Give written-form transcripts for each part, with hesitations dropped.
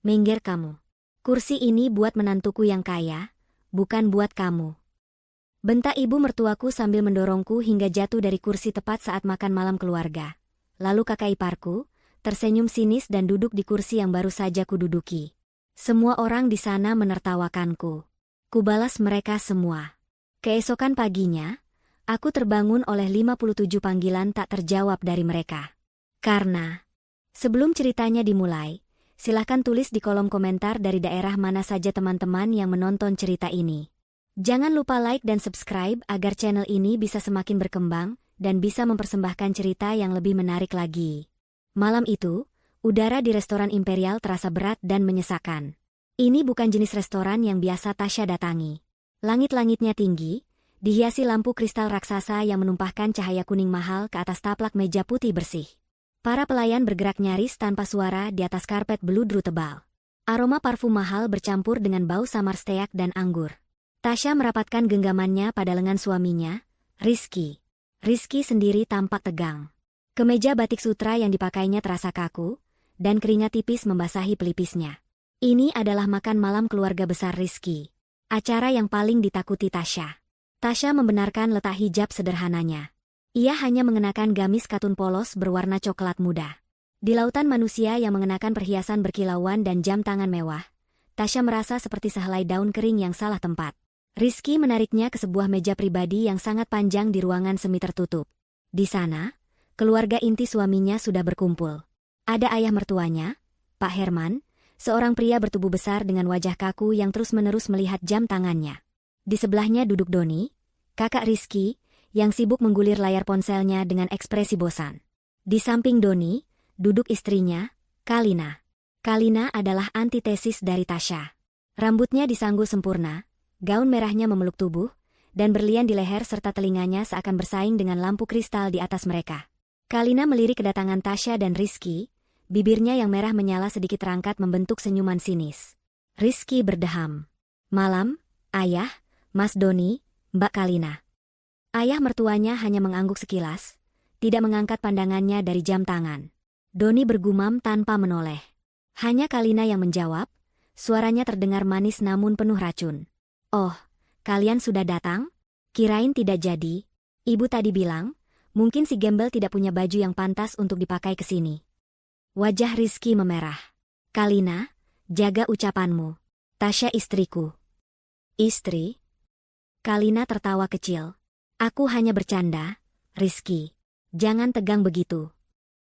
Minggir kamu. Kursi ini buat menantuku yang kaya, bukan buat kamu. Bentak ibu mertuaku sambil mendorongku hingga jatuh dari kursi tepat saat makan malam keluarga. Lalu kakak iparku, tersenyum sinis dan duduk di kursi yang baru saja kududuki. Semua orang di sana menertawakanku. Kubalas mereka semua. Keesokan paginya, aku terbangun oleh 57 panggilan tak terjawab dari mereka. Karena, sebelum ceritanya dimulai, silahkan tulis di kolom komentar dari daerah mana saja teman-teman yang menonton cerita ini. Jangan lupa like dan subscribe agar channel ini bisa semakin berkembang dan bisa mempersembahkan cerita yang lebih menarik lagi. Malam itu, udara di restoran Imperial terasa berat dan menyesakan. Ini bukan jenis restoran yang biasa Tasya datangi. Langit-langitnya tinggi, dihiasi lampu kristal raksasa yang menumpahkan cahaya kuning mahal ke atas taplak meja putih bersih. Para pelayan bergerak nyaris tanpa suara di atas karpet beludru tebal. Aroma parfum mahal bercampur dengan bau samar steak dan anggur. Tasya merapatkan genggamannya pada lengan suaminya, Rizky. Rizky sendiri tampak tegang. Kemeja batik sutra yang dipakainya terasa kaku, dan keringat tipis membasahi pelipisnya. Ini adalah makan malam keluarga besar Rizky. Acara yang paling ditakuti Tasya. Tasya membenarkan letak hijab sederhananya. Ia hanya mengenakan gamis katun polos berwarna coklat muda. Di lautan manusia yang mengenakan perhiasan berkilauan dan jam tangan mewah, Tasya merasa seperti sehelai daun kering yang salah tempat. Rizky menariknya ke sebuah meja pribadi yang sangat panjang di ruangan semi tertutup. Di sana, keluarga inti suaminya sudah berkumpul. Ada ayah mertuanya, Pak Herman, seorang pria bertubuh besar dengan wajah kaku yang terus-menerus melihat jam tangannya. Di sebelahnya duduk Doni, kakak Rizky, yang sibuk menggulir layar ponselnya dengan ekspresi bosan. Di samping Doni, duduk istrinya, Kalina. Kalina adalah antitesis dari Tasya. Rambutnya disanggul sempurna, gaun merahnya memeluk tubuh, dan berlian di leher serta telinganya seakan bersaing dengan lampu kristal di atas mereka. Kalina melirik kedatangan Tasya dan Rizky, bibirnya yang merah menyala sedikit terangkat membentuk senyuman sinis. Rizky berdeham. Malam, ayah, Mas Doni, Mbak Kalina. Ayah mertuanya hanya mengangguk sekilas, tidak mengangkat pandangannya dari jam tangan. Doni bergumam tanpa menoleh. Hanya Kalina yang menjawab, suaranya terdengar manis namun penuh racun. Oh, kalian sudah datang? Kirain tidak jadi. Ibu tadi bilang, mungkin si gembel tidak punya baju yang pantas untuk dipakai ke sini. Wajah Rizky memerah. Kalina, jaga ucapanmu. Tasya istriku. Istri? Kalina tertawa kecil. Aku hanya bercanda, Rizky. Jangan tegang begitu.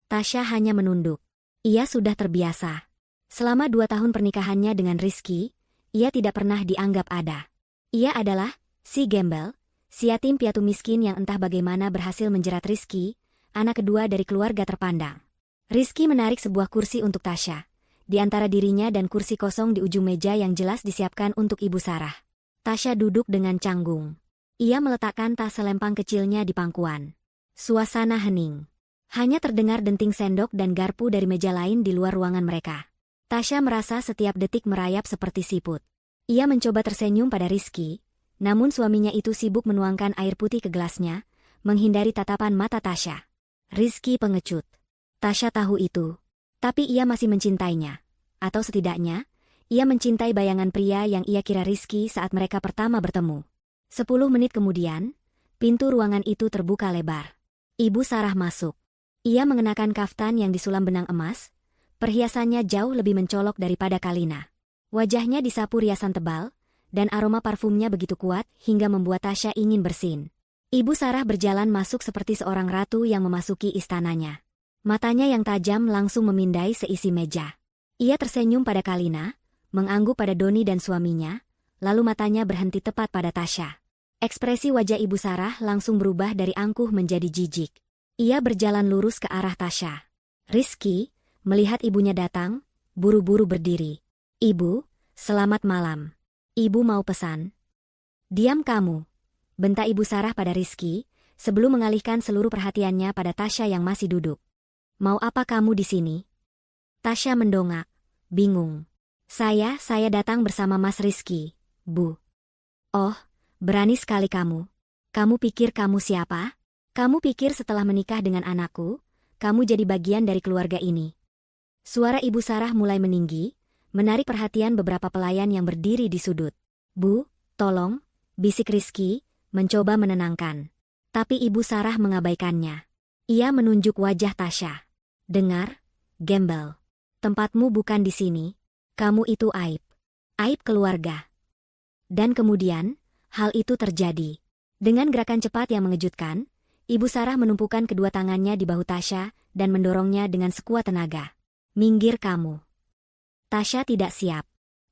Tasya hanya menunduk. Ia sudah terbiasa. Selama 2 tahun pernikahannya dengan Rizky, ia tidak pernah dianggap ada. Ia adalah si gembel, si yatim piatu miskin yang entah bagaimana berhasil menjerat Rizky, anak kedua dari keluarga terpandang. Rizky menarik sebuah kursi untuk Tasya, di antara dirinya dan kursi kosong di ujung meja yang jelas disiapkan untuk Ibu Sarah. Tasya duduk dengan canggung. Ia meletakkan tas selempang kecilnya di pangkuan. Suasana hening. Hanya terdengar denting sendok dan garpu dari meja lain di luar ruangan mereka. Tasya merasa setiap detik merayap seperti siput. Ia mencoba tersenyum pada Rizky, namun suaminya itu sibuk menuangkan air putih ke gelasnya, menghindari tatapan mata Tasya. Rizky pengecut. Tasya tahu itu. Tapi ia masih mencintainya. Atau setidaknya, ia mencintai bayangan pria yang ia kira Rizky saat mereka pertama bertemu. 10 menit kemudian, pintu ruangan itu terbuka lebar. Ibu Sarah masuk. Ia mengenakan kaftan yang disulam benang emas, perhiasannya jauh lebih mencolok daripada Kalina. Wajahnya disapu riasan tebal, dan aroma parfumnya begitu kuat hingga membuat Tasya ingin bersin. Ibu Sarah berjalan masuk seperti seorang ratu yang memasuki istananya. Matanya yang tajam langsung memindai seisi meja. Ia tersenyum pada Kalina, mengangguk pada Doni dan suaminya, lalu matanya berhenti tepat pada Tasya. Ekspresi wajah Ibu Sarah langsung berubah dari angkuh menjadi jijik. Ia berjalan lurus ke arah Tasya. Rizky, melihat ibunya datang, buru-buru berdiri. Ibu, selamat malam. Ibu mau pesan. Diam kamu, bentak Ibu Sarah pada Rizky, sebelum mengalihkan seluruh perhatiannya pada Tasya yang masih duduk. Mau apa kamu di sini? Tasya mendongak, bingung. Saya datang bersama Mas Rizky, Bu. Oh, berani sekali kamu. Kamu pikir kamu siapa? Kamu pikir setelah menikah dengan anakku, kamu jadi bagian dari keluarga ini? Suara Ibu Sarah mulai meninggi, menarik perhatian beberapa pelayan yang berdiri di sudut. "Bu, tolong," bisik Rizky, mencoba menenangkan. Tapi Ibu Sarah mengabaikannya. Ia menunjuk wajah Tasya. "Dengar, gembel. Tempatmu bukan di sini. Kamu itu aib. Aib keluarga." Dan kemudian, hal itu terjadi. Dengan gerakan cepat yang mengejutkan, Ibu Sarah menumpukan kedua tangannya di bahu Tasya dan mendorongnya dengan sekuat tenaga. "Minggir kamu." Tasya tidak siap.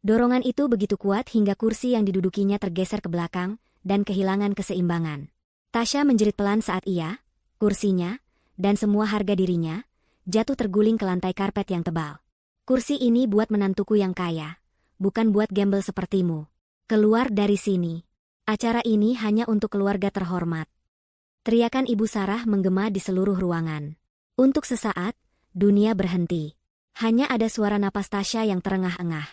Dorongan itu begitu kuat hingga kursi yang didudukinya tergeser ke belakang dan kehilangan keseimbangan. Tasya menjerit pelan saat ia, kursinya, dan semua harga dirinya, jatuh terguling ke lantai karpet yang tebal. "Kursi ini buat menantuku yang kaya, bukan buat gembel sepertimu. Keluar dari sini. Acara ini hanya untuk keluarga terhormat." Teriakan Ibu Sarah menggema di seluruh ruangan. Untuk sesaat, dunia berhenti. Hanya ada suara napas Tasya yang terengah-engah.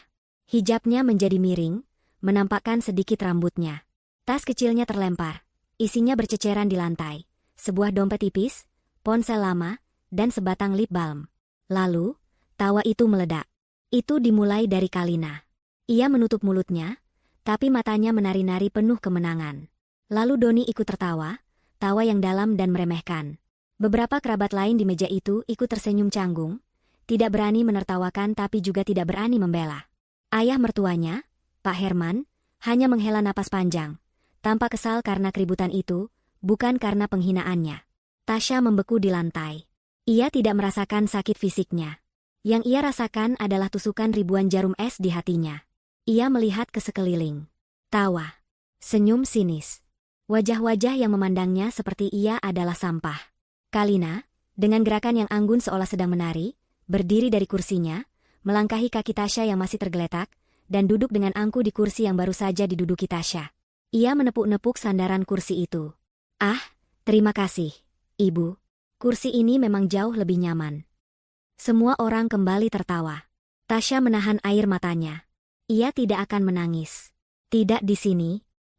Hijabnya menjadi miring, menampakkan sedikit rambutnya. Tas kecilnya terlempar. Isinya berceceran di lantai. Sebuah dompet tipis, ponsel lama, dan sebatang lip balm. Lalu, tawa itu meledak. Itu dimulai dari Kalina. Ia menutup mulutnya, tapi matanya menari-nari penuh kemenangan. Lalu Doni ikut tertawa, tawa yang dalam dan meremehkan. Beberapa kerabat lain di meja itu ikut tersenyum canggung, tidak berani menertawakan tapi juga tidak berani membela. Ayah mertuanya, Pak Herman, hanya menghela napas panjang, tampak kesal karena keributan itu, bukan karena penghinaannya. Tasya membeku di lantai. Ia tidak merasakan sakit fisiknya. Yang ia rasakan adalah tusukan ribuan jarum es di hatinya. Ia melihat ke sekeliling. Tawa. Senyum sinis. Wajah-wajah yang memandangnya seperti ia adalah sampah. Kalina, dengan gerakan yang anggun seolah sedang menari, berdiri dari kursinya, melangkahi kaki Tasya yang masih tergeletak, dan duduk dengan angkuh di kursi yang baru saja diduduki Tasya. Ia menepuk-nepuk sandaran kursi itu. "Ah, terima kasih, Ibu. Kursi ini memang jauh lebih nyaman." Semua orang kembali tertawa. Tasya menahan air matanya. Ia tidak akan menangis. Tidak di sini.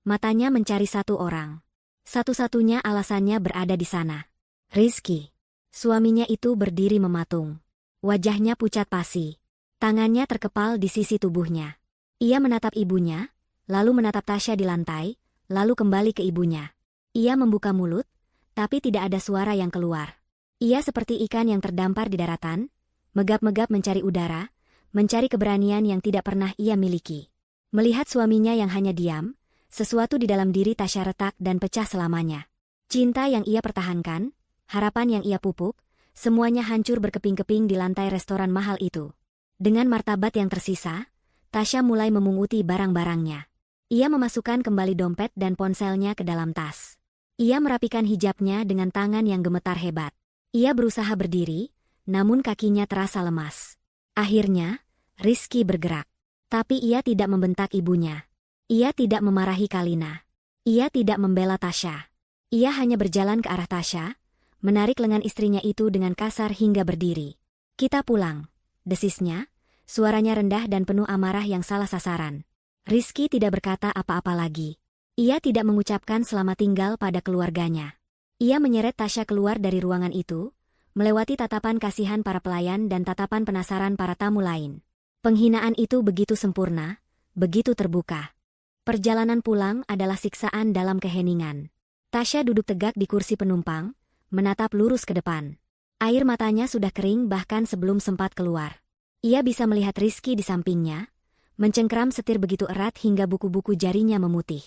Matanya mencari satu orang. Satu-satunya alasannya berada di sana. Rizky. Suaminya itu berdiri mematung. Wajahnya pucat pasi. Tangannya terkepal di sisi tubuhnya. Ia menatap ibunya, lalu menatap Tasya di lantai, lalu kembali ke ibunya. Ia membuka mulut, tapi tidak ada suara yang keluar. Ia seperti ikan yang terdampar di daratan, megap-megap mencari udara, mencari keberanian yang tidak pernah ia miliki. Melihat suaminya yang hanya diam, sesuatu di dalam diri Tasya retak dan pecah selamanya. Cinta yang ia pertahankan, harapan yang ia pupuk, semuanya hancur berkeping-keping di lantai restoran mahal itu. Dengan martabat yang tersisa, Tasya mulai memunguti barang-barangnya. Ia memasukkan kembali dompet dan ponselnya ke dalam tas. Ia merapikan hijabnya dengan tangan yang gemetar hebat. Ia berusaha berdiri, namun kakinya terasa lemas. Akhirnya, Rizky bergerak. Tapi ia tidak membentak ibunya. Ia tidak memarahi Kalina. Ia tidak membela Tasya. Ia hanya berjalan ke arah Tasya, menarik lengan istrinya itu dengan kasar hingga berdiri. "Kita pulang," desisnya, suaranya rendah dan penuh amarah yang salah sasaran. Rizky tidak berkata apa-apa lagi. Ia tidak mengucapkan selamat tinggal pada keluarganya. Ia menyeret Tasya keluar dari ruangan itu, melewati tatapan kasihan para pelayan dan tatapan penasaran para tamu lain. Penghinaan itu begitu sempurna, begitu terbuka. Perjalanan pulang adalah siksaan dalam keheningan. Tasya duduk tegak di kursi penumpang, menatap lurus ke depan. Air matanya sudah kering bahkan sebelum sempat keluar. Ia bisa melihat Rizky di sampingnya, mencengkeram setir begitu erat hingga buku-buku jarinya memutih.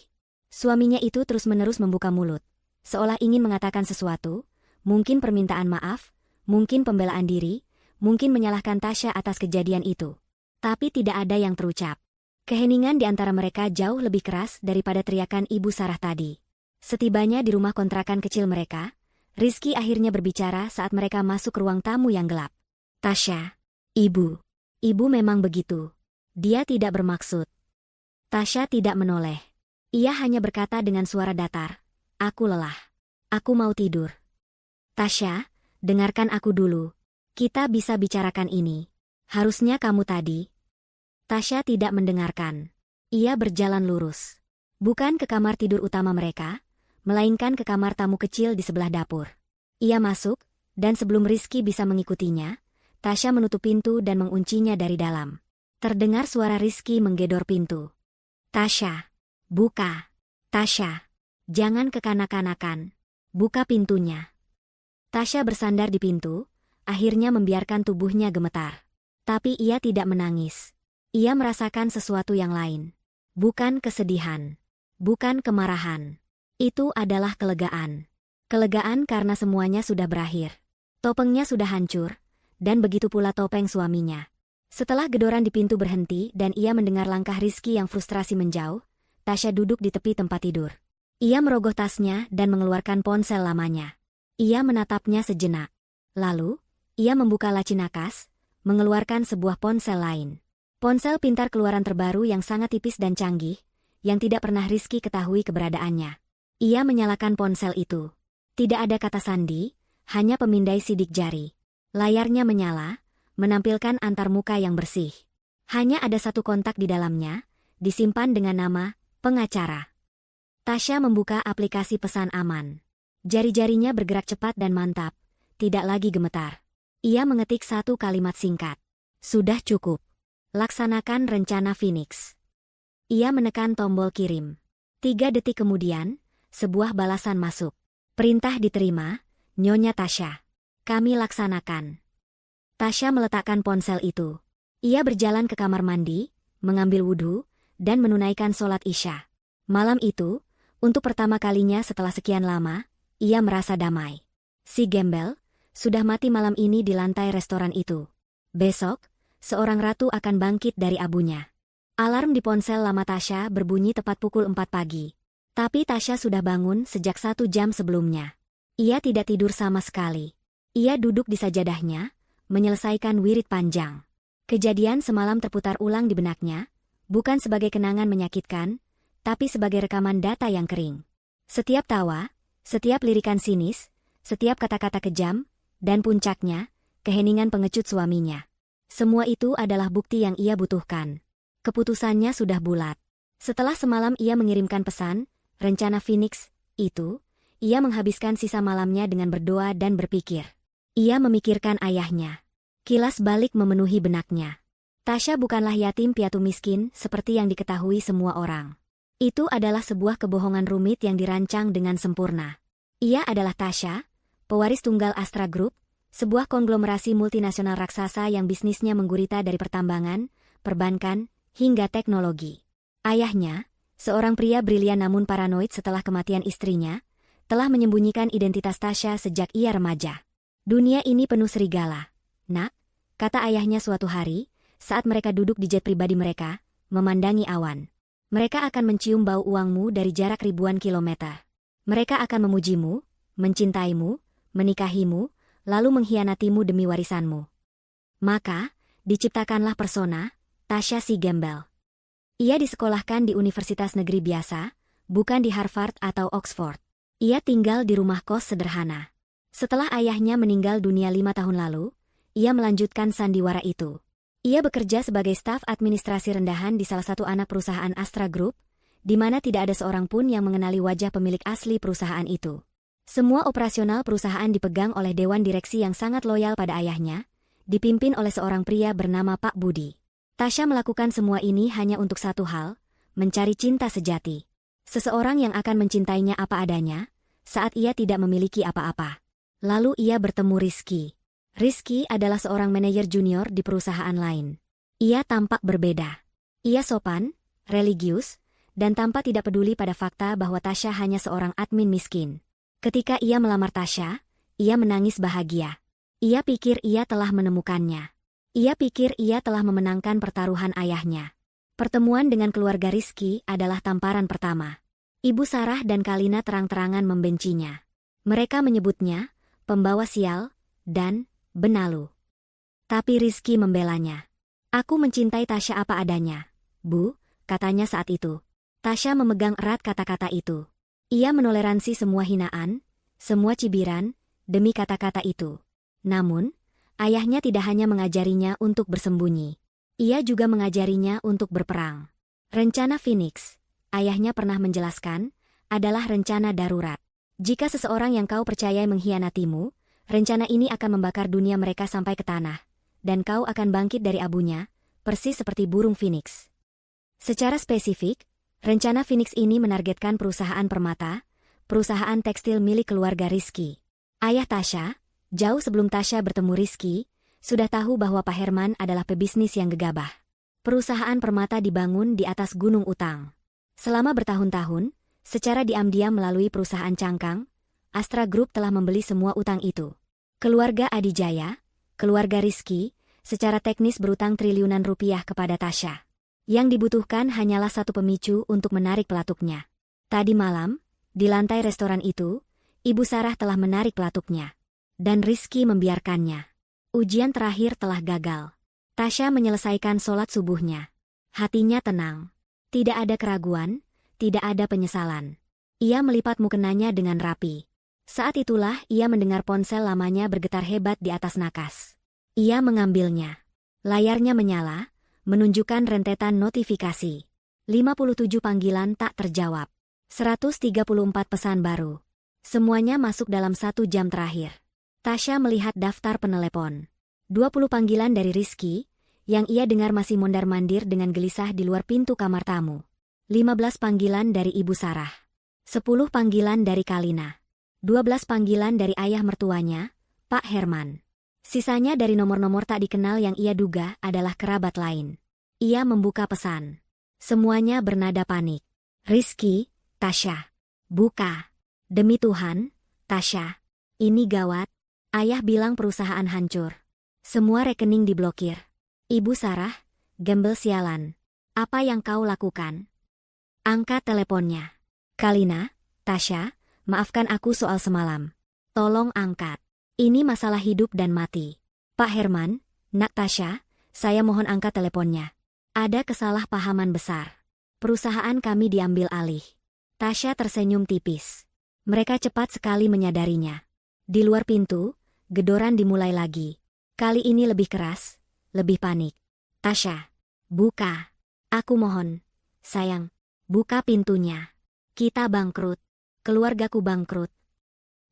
Suaminya itu terus-menerus membuka mulut, seolah ingin mengatakan sesuatu, mungkin permintaan maaf, mungkin pembelaan diri, mungkin menyalahkan Tasya atas kejadian itu. Tapi tidak ada yang terucap. Keheningan di antara mereka jauh lebih keras daripada teriakan Ibu Sarah tadi. Setibanya di rumah kontrakan kecil mereka, Rizky akhirnya berbicara saat mereka masuk ke ruang tamu yang gelap. "Tasya, Ibu memang begitu. Dia tidak bermaksud." Tasya tidak menoleh. Ia hanya berkata dengan suara datar, "Aku lelah. Aku mau tidur." "Tasya, dengarkan aku dulu. Kita bisa bicarakan ini. Harusnya kamu tadi." Tasya tidak mendengarkan. Ia berjalan lurus. Bukan ke kamar tidur utama mereka, melainkan ke kamar tamu kecil di sebelah dapur. Ia masuk, dan sebelum Rizky bisa mengikutinya, Tasya menutup pintu dan menguncinya dari dalam. Terdengar suara Rizky menggedor pintu. Tasya, buka. Tasya, jangan kekanak-kanakan. Buka pintunya. Tasya bersandar di pintu, akhirnya membiarkan tubuhnya gemetar. Tapi ia tidak menangis. Ia merasakan sesuatu yang lain. Bukan kesedihan. Bukan kemarahan. Itu adalah kelegaan. Kelegaan karena semuanya sudah berakhir. Topengnya sudah hancur, dan begitu pula topeng suaminya. Setelah gedoran di pintu berhenti dan ia mendengar langkah Rizky yang frustrasi menjauh, Tasya duduk di tepi tempat tidur. Ia merogoh tasnya dan mengeluarkan ponsel lamanya. Ia menatapnya sejenak. Lalu, ia membuka laci nakas, mengeluarkan sebuah ponsel lain. Ponsel pintar keluaran terbaru yang sangat tipis dan canggih, yang tidak pernah Rizky ketahui keberadaannya. Ia menyalakan ponsel itu. Tidak ada kata sandi, hanya pemindai sidik jari. Layarnya menyala, menampilkan antarmuka yang bersih. Hanya ada satu kontak di dalamnya, disimpan dengan nama pengacara. Tasya membuka aplikasi pesan aman. Jari-jarinya bergerak cepat dan mantap, tidak lagi gemetar. Ia mengetik satu kalimat singkat. Sudah cukup. Laksanakan rencana Phoenix. Ia menekan tombol kirim. 3 detik kemudian, sebuah balasan masuk. Perintah diterima, Nyonya Tasya. Kami laksanakan. Tasya meletakkan ponsel itu. Ia berjalan ke kamar mandi, mengambil wudhu, dan menunaikan sholat Isya. Malam itu, untuk pertama kalinya setelah sekian lama, ia merasa damai. Si gembel sudah mati malam ini di lantai restoran itu. Besok, seorang ratu akan bangkit dari abunya. Alarm di ponsel lama Tasya berbunyi tepat pukul 4 pagi. Tapi Tasya sudah bangun sejak 1 jam sebelumnya. Ia tidak tidur sama sekali. Ia duduk di sajadahnya, menyelesaikan wirid panjang. Kejadian semalam terputar ulang di benaknya, bukan sebagai kenangan menyakitkan, tapi sebagai rekaman data yang kering. Setiap tawa, setiap lirikan sinis, setiap kata-kata kejam, dan puncaknya, keheningan pengecut suaminya. Semua itu adalah bukti yang ia butuhkan. Keputusannya sudah bulat. Setelah semalam ia mengirimkan pesan, rencana Phoenix, itu, ia menghabiskan sisa malamnya dengan berdoa dan berpikir. Ia memikirkan ayahnya. Kilas balik memenuhi benaknya. Tasya bukanlah yatim piatu miskin seperti yang diketahui semua orang. Itu adalah sebuah kebohongan rumit yang dirancang dengan sempurna. Ia adalah Tasya, pewaris tunggal Astra Group, sebuah konglomerasi multinasional raksasa yang bisnisnya menggurita dari pertambangan, perbankan, hingga teknologi. Ayahnya, seorang pria brilian namun paranoid setelah kematian istrinya, telah menyembunyikan identitas Tasya sejak ia remaja. Dunia ini penuh serigala. Nak, kata ayahnya suatu hari, saat mereka duduk di jet pribadi mereka, memandangi awan. Mereka akan mencium bau uangmu dari jarak ribuan kilometer. Mereka akan memujimu, mencintaimu, menikahimu, lalu mengkhianatimu demi warisanmu. Maka, diciptakanlah persona, Tasya si gembel. Ia disekolahkan di universitas negeri biasa, bukan di Harvard atau Oxford. Ia tinggal di rumah kos sederhana. Setelah ayahnya meninggal dunia 5 tahun lalu, ia melanjutkan sandiwara itu. Ia bekerja sebagai staf administrasi rendahan di salah satu anak perusahaan Astra Group, di mana tidak ada seorang pun yang mengenali wajah pemilik asli perusahaan itu. Semua operasional perusahaan dipegang oleh dewan direksi yang sangat loyal pada ayahnya, dipimpin oleh seorang pria bernama Pak Budi. Tasya melakukan semua ini hanya untuk satu hal, mencari cinta sejati. Seseorang yang akan mencintainya apa adanya, saat ia tidak memiliki apa-apa. Lalu ia bertemu Rizky. Rizky adalah seorang manajer junior di perusahaan lain. Ia tampak berbeda. Ia sopan, religius, dan tampak tidak peduli pada fakta bahwa Tasya hanya seorang admin miskin. Ketika ia melamar Tasya, ia menangis bahagia. Ia pikir ia telah menemukannya. Ia pikir ia telah memenangkan pertaruhan ayahnya. Pertemuan dengan keluarga Rizky adalah tamparan pertama. Ibu Sarah dan Kalina terang-terangan membencinya. Mereka menyebutnya pembawa sial, dan benalu. Tapi Rizky membelanya. Aku mencintai Tasya apa adanya, Bu, katanya saat itu. Tasya memegang erat kata-kata itu. Ia menoleransi semua hinaan, semua cibiran, demi kata-kata itu. Namun, ayahnya tidak hanya mengajarinya untuk bersembunyi. Ia juga mengajarinya untuk berperang. Rencana Phoenix, ayahnya pernah menjelaskan, adalah rencana darurat. Jika seseorang yang kau percayai mengkhianatimu, rencana ini akan membakar dunia mereka sampai ke tanah, dan kau akan bangkit dari abunya, persis seperti burung Phoenix. Secara spesifik, rencana Phoenix ini menargetkan perusahaan permata, perusahaan tekstil milik keluarga Rizky. Ayah Tasya, jauh sebelum Tasya bertemu Rizky, sudah tahu bahwa Pak Herman adalah pebisnis yang gegabah. Perusahaan permata dibangun di atas gunung utang. Selama bertahun-tahun, secara diam-diam melalui perusahaan cangkang, Astra Group telah membeli semua utang itu. Keluarga Adijaya, keluarga Rizky, secara teknis berutang triliunan rupiah kepada Tasya. Yang dibutuhkan hanyalah satu pemicu untuk menarik pelatuknya. Tadi malam, di lantai restoran itu, Ibu Sarah telah menarik pelatuknya. Dan Rizky membiarkannya. Ujian terakhir telah gagal. Tasya menyelesaikan sholat subuhnya. Hatinya tenang. Tidak ada keraguan, tidak ada penyesalan. Ia melipat mukenanya dengan rapi. Saat itulah ia mendengar ponsel lamanya bergetar hebat di atas nakas. Ia mengambilnya. Layarnya menyala, menunjukkan rentetan notifikasi. 57 panggilan tak terjawab. 134 pesan baru. Semuanya masuk dalam 1 jam terakhir. Tasya melihat daftar penelepon. 20 panggilan dari Rizky, yang ia dengar masih mondar-mandir dengan gelisah di luar pintu kamar tamu. 15 panggilan dari Ibu Sarah. 10 panggilan dari Kalina. 12 panggilan dari ayah mertuanya, Pak Herman. Sisanya dari nomor-nomor tak dikenal yang ia duga adalah kerabat lain. Ia membuka pesan. Semuanya bernada panik. Rizky, Tasya. Buka. Demi Tuhan, Tasya. Ini gawat. Ayah bilang perusahaan hancur. Semua rekening diblokir. Ibu Sarah, gembel sialan. Apa yang kau lakukan? Angkat teleponnya. Kalina, Tasya, maafkan aku soal semalam. Tolong angkat. Ini masalah hidup dan mati. Pak Herman, Nak Tasya, saya mohon angkat teleponnya. Ada kesalahpahaman besar. Perusahaan kami diambil alih. Tasya tersenyum tipis. Mereka cepat sekali menyadarinya. Di luar pintu, gedoran dimulai lagi. Kali ini lebih keras, lebih panik. Tasya, buka. Aku mohon. Sayang, buka pintunya. Kita bangkrut. Keluargaku bangkrut.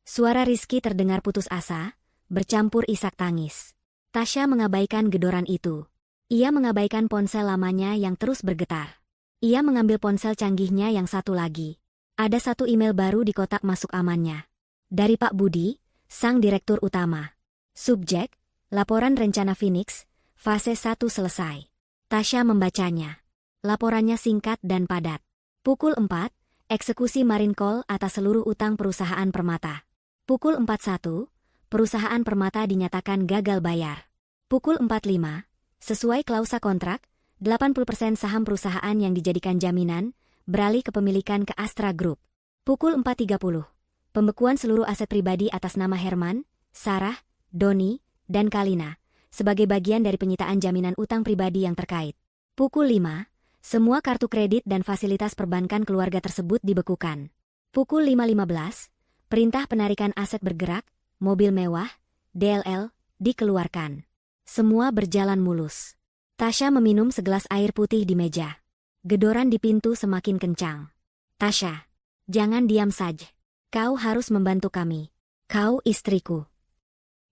Suara Rizky terdengar putus asa, bercampur isak tangis. Tasya mengabaikan gedoran itu. Ia mengabaikan ponsel lamanya yang terus bergetar. Ia mengambil ponsel canggihnya yang satu lagi. Ada satu email baru di kotak masuk amannya. Dari Pak Budi, sang direktur utama. Subjek, laporan rencana Phoenix, fase 1 selesai. Tasya membacanya. Laporannya singkat dan padat. Pukul 4, eksekusi marine call atas seluruh utang perusahaan permata. Pukul 41, perusahaan permata dinyatakan gagal bayar. Pukul 45, sesuai klausa kontrak, 80% saham perusahaan yang dijadikan jaminan, beralih kepemilikan ke Astra Group. Pukul 4.30, pembekuan seluruh aset pribadi atas nama Herman, Sarah, Doni, dan Kalina, sebagai bagian dari penyitaan jaminan utang pribadi yang terkait. Pukul 5, semua kartu kredit dan fasilitas perbankan keluarga tersebut dibekukan. Pukul 5.15, perintah penarikan aset bergerak, mobil mewah, DLL, dikeluarkan. Semua berjalan mulus. Tasya meminum segelas air putih di meja. Gedoran di pintu semakin kencang. Tasya, jangan diam saja. Kau harus membantu kami. Kau istriku.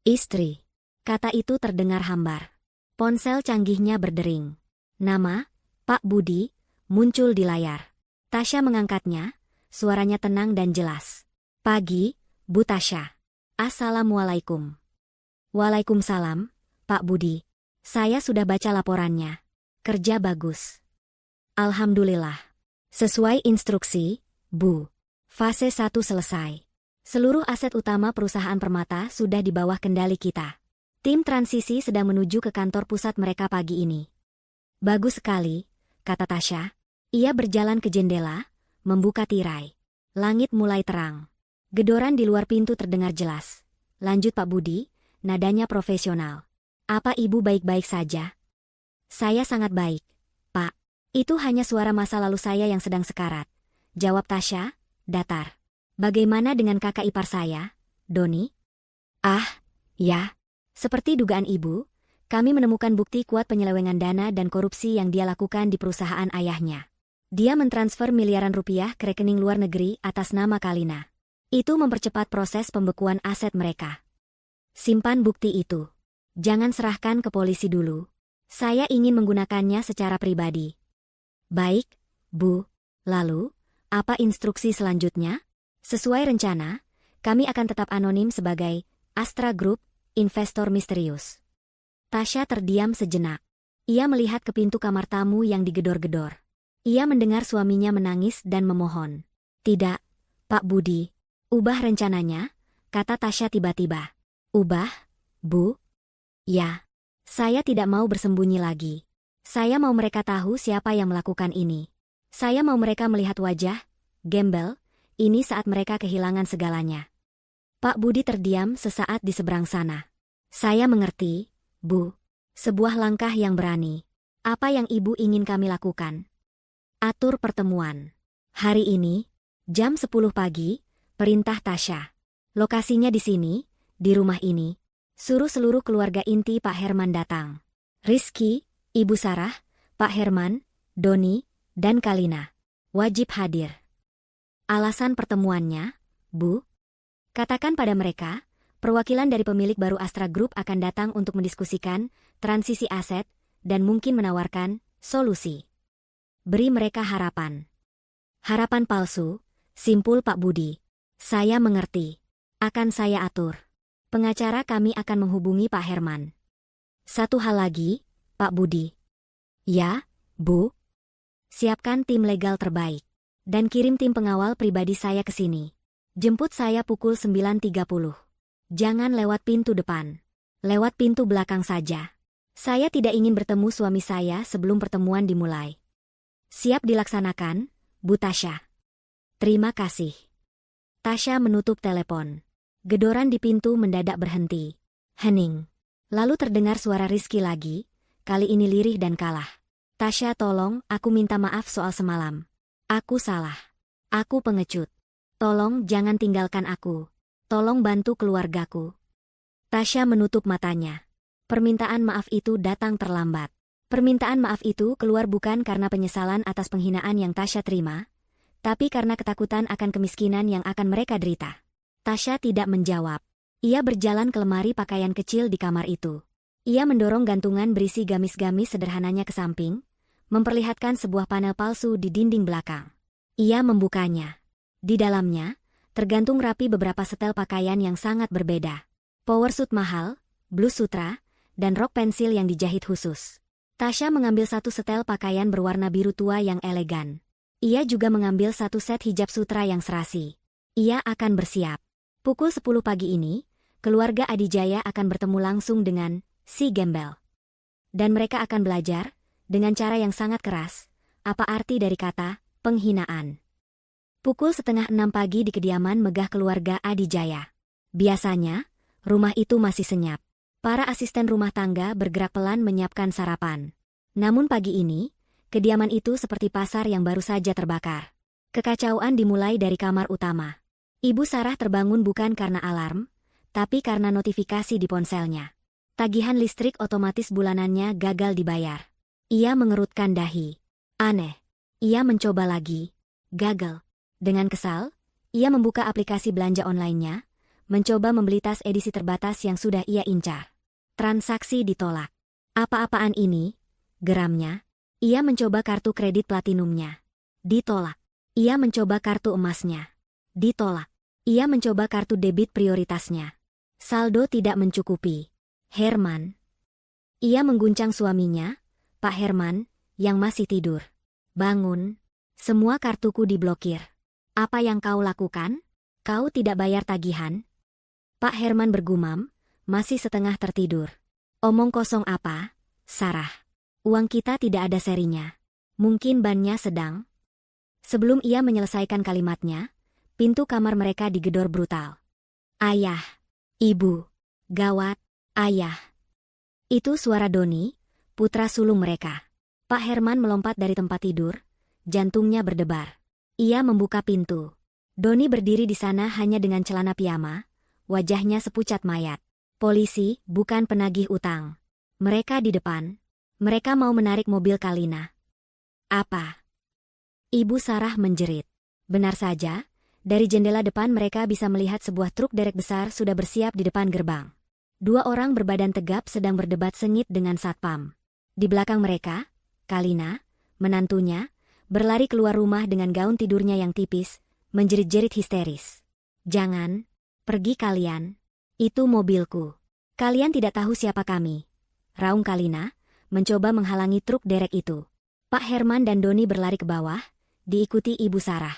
Istri. Kata itu terdengar hambar. Ponsel canggihnya berdering. Nama, Pak Budi, muncul di layar. Tasya mengangkatnya, suaranya tenang dan jelas. Pagi, Bu Tasya. Assalamualaikum. Waalaikumsalam, Pak Budi. Saya sudah baca laporannya. Kerja bagus. Alhamdulillah. Sesuai instruksi, Bu. Fase 1 selesai. Seluruh aset utama perusahaan permata sudah di bawah kendali kita. Tim transisi sedang menuju ke kantor pusat mereka pagi ini. Bagus sekali, kata Tasya. Ia berjalan ke jendela, membuka tirai. Langit mulai terang. Gedoran di luar pintu terdengar jelas. Lanjut Pak Budi, nadanya profesional. Apa Ibu baik-baik saja? Saya sangat baik, Pak. Itu hanya suara masa lalu saya yang sedang sekarat. Jawab Tasya, datar. Bagaimana dengan kakak ipar saya, Doni? Ah, ya. Seperti dugaan Ibu, kami menemukan bukti kuat penyelewengan dana dan korupsi yang dia lakukan di perusahaan ayahnya. Dia mentransfer miliaran rupiah ke rekening luar negeri atas nama Kalina. Itu mempercepat proses pembekuan aset mereka. Simpan bukti itu. Jangan serahkan ke polisi dulu. Saya ingin menggunakannya secara pribadi. Baik, Bu. Lalu, apa instruksi selanjutnya? Sesuai rencana, kami akan tetap anonim sebagai Astra Group, investor misterius. Tasya terdiam sejenak. Ia melihat ke pintu kamar tamu yang digedor-gedor. Ia mendengar suaminya menangis dan memohon. Tidak, Pak Budi. Ubah rencananya, kata Tasya tiba-tiba. Ubah, Bu? Ya. Saya tidak mau bersembunyi lagi. Saya mau mereka tahu siapa yang melakukan ini. Saya mau mereka melihat wajah, gembel, ini saat mereka kehilangan segalanya. Pak Budi terdiam sesaat di seberang sana. Saya mengerti, Bu. Sebuah langkah yang berani. Apa yang Ibu ingin kami lakukan? Atur pertemuan. Hari ini, jam 10 pagi, perintah Tasya. Lokasinya di sini, di rumah ini. Suruh seluruh keluarga inti Pak Herman datang. Rizky, Ibu Sarah, Pak Herman, Doni, dan Kalina. Wajib hadir. Alasan pertemuannya, Bu? Katakan pada mereka, perwakilan dari pemilik baru Astra Group akan datang untuk mendiskusikan transisi aset dan mungkin menawarkan solusi. Beri mereka harapan. Harapan palsu, simpul Pak Budi. Saya mengerti. Akan saya atur. Pengacara kami akan menghubungi Pak Herman. Satu hal lagi, Pak Budi. Ya, Bu. Siapkan tim legal terbaik. Dan kirim tim pengawal pribadi saya ke sini. Jemput saya pukul 9.30. Jangan lewat pintu depan. Lewat pintu belakang saja. Saya tidak ingin bertemu suami saya sebelum pertemuan dimulai. Siap dilaksanakan, Bu Tasya. Terima kasih. Tasya menutup telepon. Gedoran di pintu mendadak berhenti. Hening. Lalu terdengar suara Rizky lagi, kali ini lirih dan kalah. Tasya, tolong, aku minta maaf soal semalam. Aku salah. Aku pengecut. Tolong jangan tinggalkan aku. Tolong bantu keluargaku. Tasya menutup matanya. Permintaan maaf itu datang terlambat. Permintaan maaf itu keluar bukan karena penyesalan atas penghinaan yang Tasya terima, tapi karena ketakutan akan kemiskinan yang akan mereka derita. Tasya tidak menjawab. Ia berjalan ke lemari pakaian kecil di kamar itu. Ia mendorong gantungan berisi gamis-gamis sederhananya ke samping, memperlihatkan sebuah panel palsu di dinding belakang. Ia membukanya. Di dalamnya, tergantung rapi beberapa setel pakaian yang sangat berbeda. Power suit mahal, blus sutra, dan rok pensil yang dijahit khusus. Tasya mengambil satu setel pakaian berwarna biru tua yang elegan. Ia juga mengambil satu set hijab sutra yang serasi. Ia akan bersiap. Pukul 10 pagi ini, keluarga Adijaya akan bertemu langsung dengan si gembel. Dan mereka akan belajar, dengan cara yang sangat keras, apa arti dari kata penghinaan. Pukul 5:30 pagi di kediaman megah keluarga Adijaya. Biasanya, rumah itu masih senyap. Para asisten rumah tangga bergerak pelan menyiapkan sarapan. Namun pagi ini, kediaman itu seperti pasar yang baru saja terbakar. Kekacauan dimulai dari kamar utama. Ibu Sarah terbangun bukan karena alarm, tapi karena notifikasi di ponselnya. Tagihan listrik otomatis bulanannya gagal dibayar. Ia mengerutkan dahi. Aneh. Ia mencoba lagi. Gagal. Dengan kesal, ia membuka aplikasi belanja online-nya, mencoba membeli tas edisi terbatas yang sudah ia incar. Transaksi ditolak. Apa-apaan ini? Geramnya. Ia mencoba kartu kredit platinumnya. Ditolak. Ia mencoba kartu emasnya. Ditolak. Ia mencoba kartu debit prioritasnya. Saldo tidak mencukupi. Herman. Ia mengguncang suaminya, Pak Herman, yang masih tidur. Bangun. Semua kartuku diblokir. Apa yang kau lakukan? Kau tidak bayar tagihan? Pak Herman bergumam, masih setengah tertidur. Omong kosong apa, Sarah? Uang kita tidak ada serinya. Mungkin bannya sedang. Sebelum ia menyelesaikan kalimatnya, pintu kamar mereka digedor brutal. Ayah. Ibu. Gawat. Ayah. Itu suara Doni, putra sulung mereka. Pak Herman melompat dari tempat tidur, jantungnya berdebar. Ia membuka pintu. Doni berdiri di sana hanya dengan celana piyama, wajahnya sepucat mayat. Polisi, bukan penagih utang. Mereka di depan. Mereka mau menarik mobil Kalina. Apa? Ibu Sarah menjerit. Benar saja, dari jendela depan mereka bisa melihat sebuah truk derek besar sudah bersiap di depan gerbang. Dua orang berbadan tegap sedang berdebat sengit dengan satpam. Di belakang mereka, Kalina, menantunya, berlari keluar rumah dengan gaun tidurnya yang tipis, menjerit-jerit histeris. "Jangan, pergi kalian. Itu mobilku. Kalian tidak tahu siapa kami," raung Kalina, mencoba menghalangi truk derek itu. Pak Herman dan Doni berlari ke bawah, diikuti Ibu Sarah.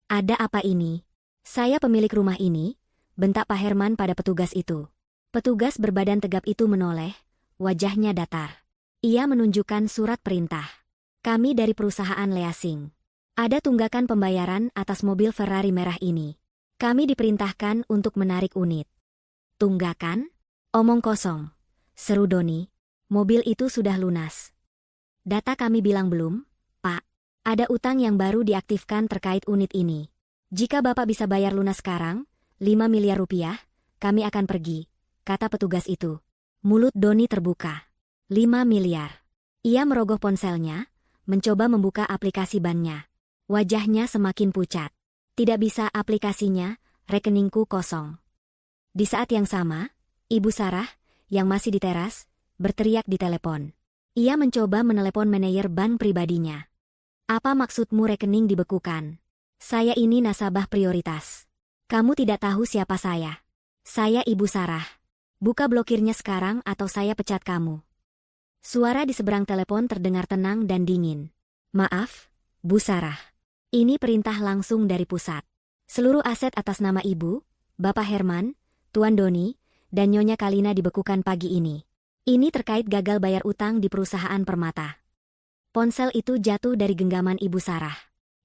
"Ada apa ini? Saya pemilik rumah ini," bentak Pak Herman pada petugas itu. Petugas berbadan tegap itu menoleh, wajahnya datar. Ia menunjukkan surat perintah. "Kami dari perusahaan leasing. Ada tunggakan pembayaran atas mobil Ferrari merah ini. Kami diperintahkan untuk menarik unit." "Tunggakan? Omong kosong," seru Doni. "Mobil itu sudah lunas." "Data kami bilang belum, Pak. Ada utang yang baru diaktifkan terkait unit ini. Jika Bapak bisa bayar lunas sekarang, 5 miliar rupiah, kami akan pergi," kata petugas itu. Mulut Doni terbuka. 5 miliar. Ia merogoh ponselnya, mencoba membuka aplikasi bannya. Wajahnya semakin pucat. "Tidak bisa aplikasinya, rekeningku kosong." Di saat yang sama, Ibu Sarah, yang masih di teras, berteriak di telepon. Ia mencoba menelepon manajer bank pribadinya. "Apa maksudmu rekening dibekukan? Saya ini nasabah prioritas. Kamu tidak tahu siapa saya. Saya Ibu Sarah. Buka blokirnya sekarang atau saya pecat kamu." Suara di seberang telepon terdengar tenang dan dingin. "Maaf, Bu Sarah. Ini perintah langsung dari pusat. Seluruh aset atas nama Ibu, Bapak Herman, Tuan Doni, dan Nyonya Kalina dibekukan pagi ini. Ini terkait gagal bayar utang di perusahaan Permata." Ponsel itu jatuh dari genggaman Ibu Sarah.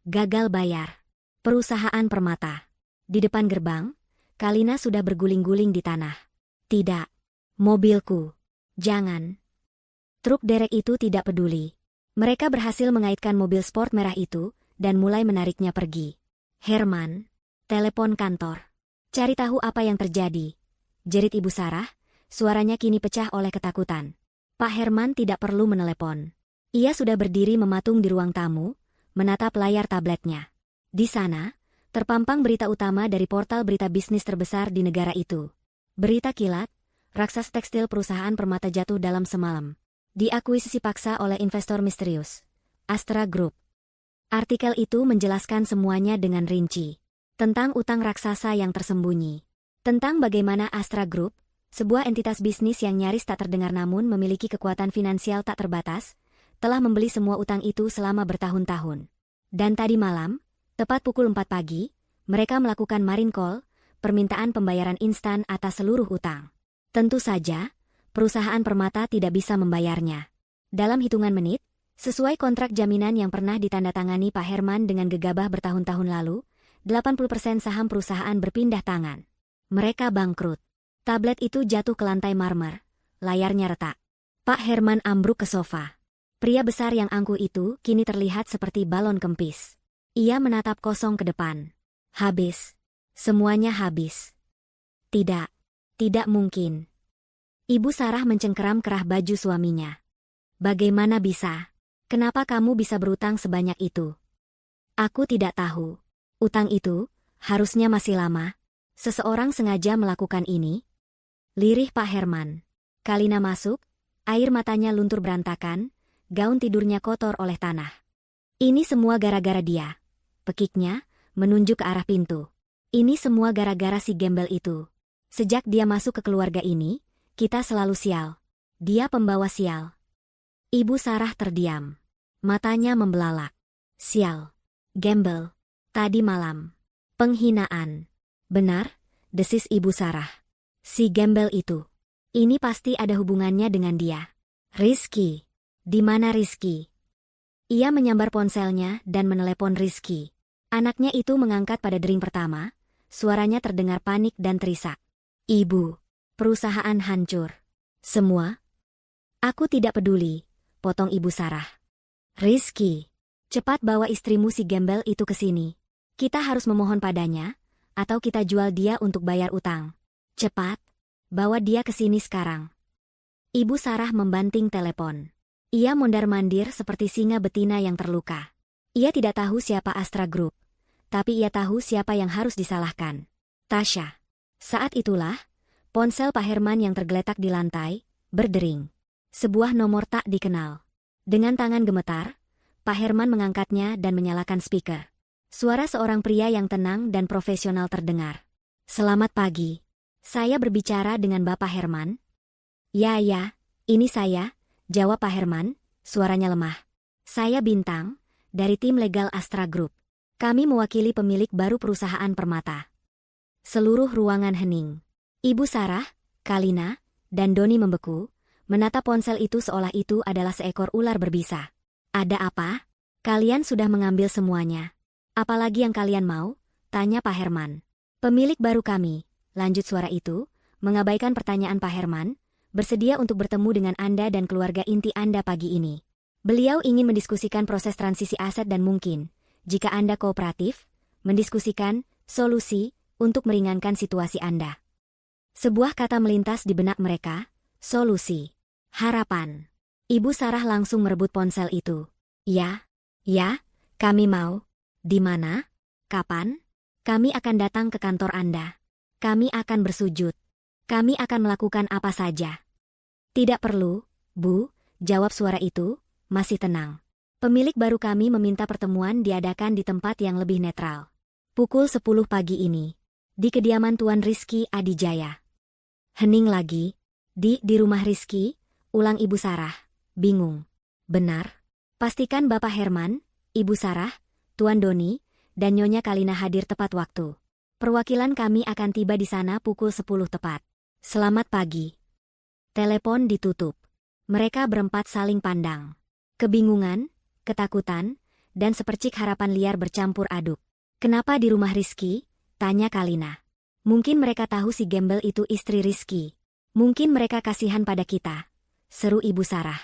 Gagal bayar. Perusahaan Permata. Di depan gerbang, Kalina sudah berguling-guling di tanah. "Tidak. Mobilku. Jangan." Truk derek itu tidak peduli. Mereka berhasil mengaitkan mobil sport merah itu, dan mulai menariknya pergi. "Herman, telepon kantor. Cari tahu apa yang terjadi," jerit Ibu Sarah, suaranya kini pecah oleh ketakutan. Pak Herman tidak perlu menelepon. Ia sudah berdiri mematung di ruang tamu, menatap layar tabletnya. Di sana, terpampang berita utama dari portal berita bisnis terbesar di negara itu. Berita kilat, raksasa tekstil perusahaan Permata jatuh dalam semalam. Diakuisisi paksa oleh investor misterius, Astra Group. Artikel itu menjelaskan semuanya dengan rinci. Tentang utang raksasa yang tersembunyi. Tentang bagaimana Astra Group, sebuah entitas bisnis yang nyaris tak terdengar namun memiliki kekuatan finansial tak terbatas, telah membeli semua utang itu selama bertahun-tahun. Dan tadi malam, tepat pukul 4 pagi, mereka melakukan marine call, permintaan pembayaran instan atas seluruh utang. Tentu saja, perusahaan Permata tidak bisa membayarnya. Dalam hitungan menit, sesuai kontrak jaminan yang pernah ditandatangani Pak Herman dengan gegabah bertahun-tahun lalu, 80% saham perusahaan berpindah tangan. Mereka bangkrut. Tablet itu jatuh ke lantai marmer. Layarnya retak. Pak Herman ambruk ke sofa. Pria besar yang angkuh itu kini terlihat seperti balon kempis. Ia menatap kosong ke depan. Habis. Semuanya habis. Tidak. Tidak mungkin. Ibu Sarah mencengkeram kerah baju suaminya. "Bagaimana bisa? Kenapa kamu bisa berutang sebanyak itu?" "Aku tidak tahu. Utang itu, harusnya masih lama. Seseorang sengaja melakukan ini." Lirih Pak Herman. Kalina masuk, air matanya luntur berantakan, gaun tidurnya kotor oleh tanah. "Ini semua gara-gara dia," pekiknya, menunjuk ke arah pintu. "Ini semua gara-gara si gembel itu. Sejak dia masuk ke keluarga ini, kita selalu sial. Dia pembawa sial." Ibu Sarah terdiam. Matanya membelalak. "Sial. Gembel. Tadi malam. Penghinaan." "Benar," desis Ibu Sarah. "Si gembel itu. Ini pasti ada hubungannya dengan dia." "Rizky. Di mana Rizky?" Ia menyambar ponselnya dan menelepon Rizky. Anaknya itu mengangkat pada dering pertama, suaranya terdengar panik dan terisak. "Ibu. Perusahaan hancur. Semua?" "Aku tidak peduli," potong Ibu Sarah. "Rizky, cepat bawa istrimu si gembel itu ke sini. Kita harus memohon padanya, atau kita jual dia untuk bayar utang. Cepat, bawa dia ke sini sekarang." Ibu Sarah membanting telepon. Ia mondar-mandir seperti singa betina yang terluka. Ia tidak tahu siapa Astra Group, tapi ia tahu siapa yang harus disalahkan. Tasya. Saat itulah, ponsel Pak Herman yang tergeletak di lantai, berdering. Sebuah nomor tak dikenal. Dengan tangan gemetar, Pak Herman mengangkatnya dan menyalakan speaker. Suara seorang pria yang tenang dan profesional terdengar. "Selamat pagi. Saya berbicara dengan Bapak Herman?" Ya, ini saya," jawab Pak Herman, suaranya lemah. "Saya Bintang, dari tim legal Astra Group. Kami mewakili pemilik baru perusahaan Permata." Seluruh ruangan hening. Ibu Sarah, Kalina, dan Doni membeku, menatap ponsel itu seolah itu adalah seekor ular berbisa. "Ada apa? Kalian sudah mengambil semuanya. Apalagi yang kalian mau?" tanya Pak Herman. "Pemilik baru kami," lanjut suara itu, mengabaikan pertanyaan Pak Herman, "bersedia untuk bertemu dengan Anda dan keluarga inti Anda pagi ini. Beliau ingin mendiskusikan proses transisi aset dan mungkin, jika Anda kooperatif, mendiskusikan solusi untuk meringankan situasi Anda." Sebuah kata melintas di benak mereka, solusi. Harapan. Ibu Sarah langsung merebut ponsel itu. Ya, kami mau." "Di mana? Kapan?" "Kami akan datang ke kantor Anda. Kami akan bersujud. Kami akan melakukan apa saja." "Tidak perlu, Bu," jawab suara itu, masih tenang. "Pemilik baru kami meminta pertemuan diadakan di tempat yang lebih netral. Pukul 10 pagi ini. Di kediaman Tuan Rizky Adijaya." Hening lagi. Di rumah Rizky?" ulang Ibu Sarah, bingung. "Benar. Pastikan Bapak Herman, Ibu Sarah, Tuan Doni, dan Nyonya Kalina hadir tepat waktu. Perwakilan kami akan tiba di sana pukul 10 tepat. Selamat pagi." Telepon ditutup. Mereka berempat saling pandang. Kebingungan, ketakutan, dan sepercik harapan liar bercampur aduk. "Kenapa di rumah Rizky?" tanya Kalina. "Mungkin mereka tahu si gembel itu istri Rizky. Mungkin mereka kasihan pada kita," seru Ibu Sarah.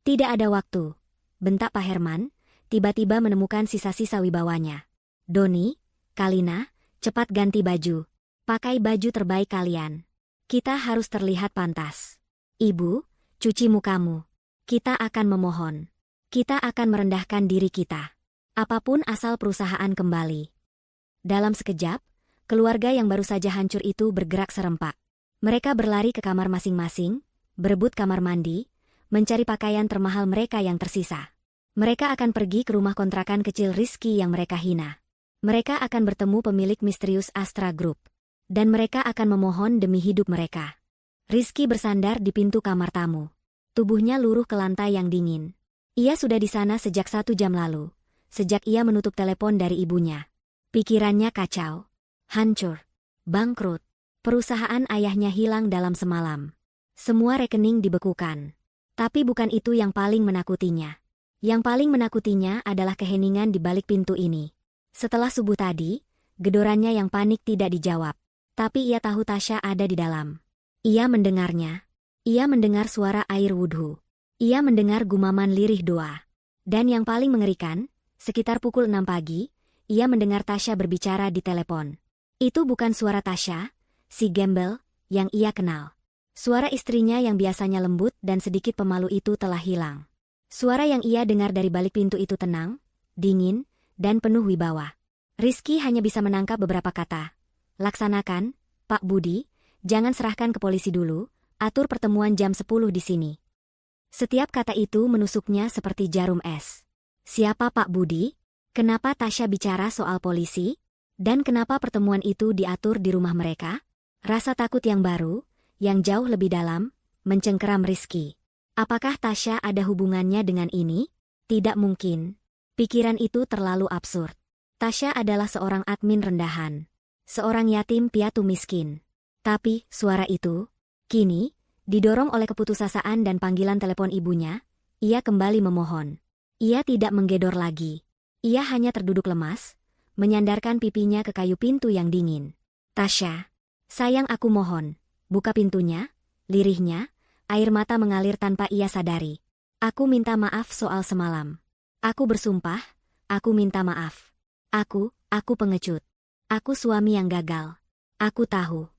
"Tidak ada waktu," bentak Pak Herman, tiba-tiba menemukan sisa-sisa wibawanya. "Doni, Kalina, cepat ganti baju. Pakai baju terbaik kalian. Kita harus terlihat pantas. Ibu, cuci mukamu. Kita akan memohon. Kita akan merendahkan diri kita. Apapun asal perusahaan kembali." Dalam sekejap, keluarga yang baru saja hancur itu bergerak serempak. Mereka berlari ke kamar masing-masing, berebut kamar mandi, mencari pakaian termahal mereka yang tersisa. Mereka akan pergi ke rumah kontrakan kecil Rizky yang mereka hina. Mereka akan bertemu pemilik misterius Astra Group. Dan mereka akan memohon demi hidup mereka. Rizky bersandar di pintu kamar tamu. Tubuhnya luruh ke lantai yang dingin. Ia sudah di sana sejak 1 jam lalu, sejak ia menutup telepon dari ibunya. Pikirannya kacau. Hancur. Bangkrut. Perusahaan ayahnya hilang dalam semalam. Semua rekening dibekukan. Tapi bukan itu yang paling menakutinya. Yang paling menakutinya adalah keheningan di balik pintu ini. Setelah subuh tadi, gedorannya yang panik tidak dijawab. Tapi ia tahu Tasya ada di dalam. Ia mendengarnya. Ia mendengar suara air wudhu. Ia mendengar gumaman lirih doa. Dan yang paling mengerikan, sekitar pukul 6 pagi, ia mendengar Tasya berbicara di telepon. Itu bukan suara Tasya, si gembel, yang ia kenal. Suara istrinya yang biasanya lembut dan sedikit pemalu itu telah hilang. Suara yang ia dengar dari balik pintu itu tenang, dingin, dan penuh wibawa. Rizky hanya bisa menangkap beberapa kata. "Laksanakan, Pak Budi, jangan serahkan ke polisi dulu, atur pertemuan jam 10 di sini." Setiap kata itu menusuknya seperti jarum es. Siapa Pak Budi? Kenapa Tasya bicara soal polisi? Dan kenapa pertemuan itu diatur di rumah mereka? Rasa takut yang baru, yang jauh lebih dalam, mencengkeram Rizky. Apakah Tasya ada hubungannya dengan ini? Tidak mungkin. Pikiran itu terlalu absurd. Tasya adalah seorang admin rendahan. Seorang yatim piatu miskin. Tapi, suara itu, kini, didorong oleh keputusasaan dan panggilan telepon ibunya, ia kembali memohon. Ia tidak menggedor lagi. Ia hanya terduduk lemas, menyandarkan pipinya ke kayu pintu yang dingin. "Tasya, sayang aku mohon, buka pintunya," lirihnya, air mata mengalir tanpa ia sadari. "Aku minta maaf soal semalam. Aku bersumpah, aku minta maaf. Aku pengecut. Aku suami yang gagal. Aku tahu."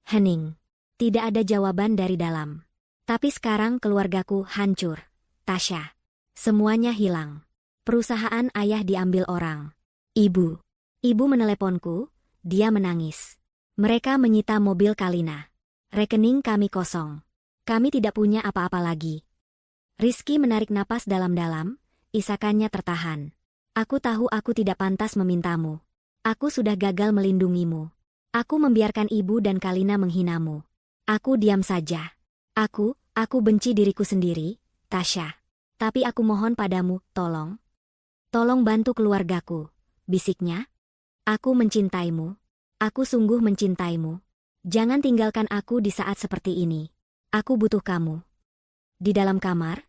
Hening. Tidak ada jawaban dari dalam. "Tapi sekarang keluargaku hancur, Tasya. Semuanya hilang. Perusahaan ayah diambil orang. Ibu meneleponku, dia menangis. Mereka menyita mobil Kalina. Rekening kami kosong. Kami tidak punya apa-apa lagi, Rizky menarik napas dalam-dalam, isakannya tertahan. Aku tahu aku tidak pantas memintamu. Aku sudah gagal melindungimu. Aku membiarkan ibu dan Kalina menghinamu. Aku diam saja. Aku benci diriku sendiri, Tasya. Tapi aku mohon padamu, tolong. Tolong bantu keluargaku, bisiknya. Aku mencintaimu. Aku sungguh mencintaimu. Jangan tinggalkan aku di saat seperti ini. Aku butuh kamu. Di dalam kamar,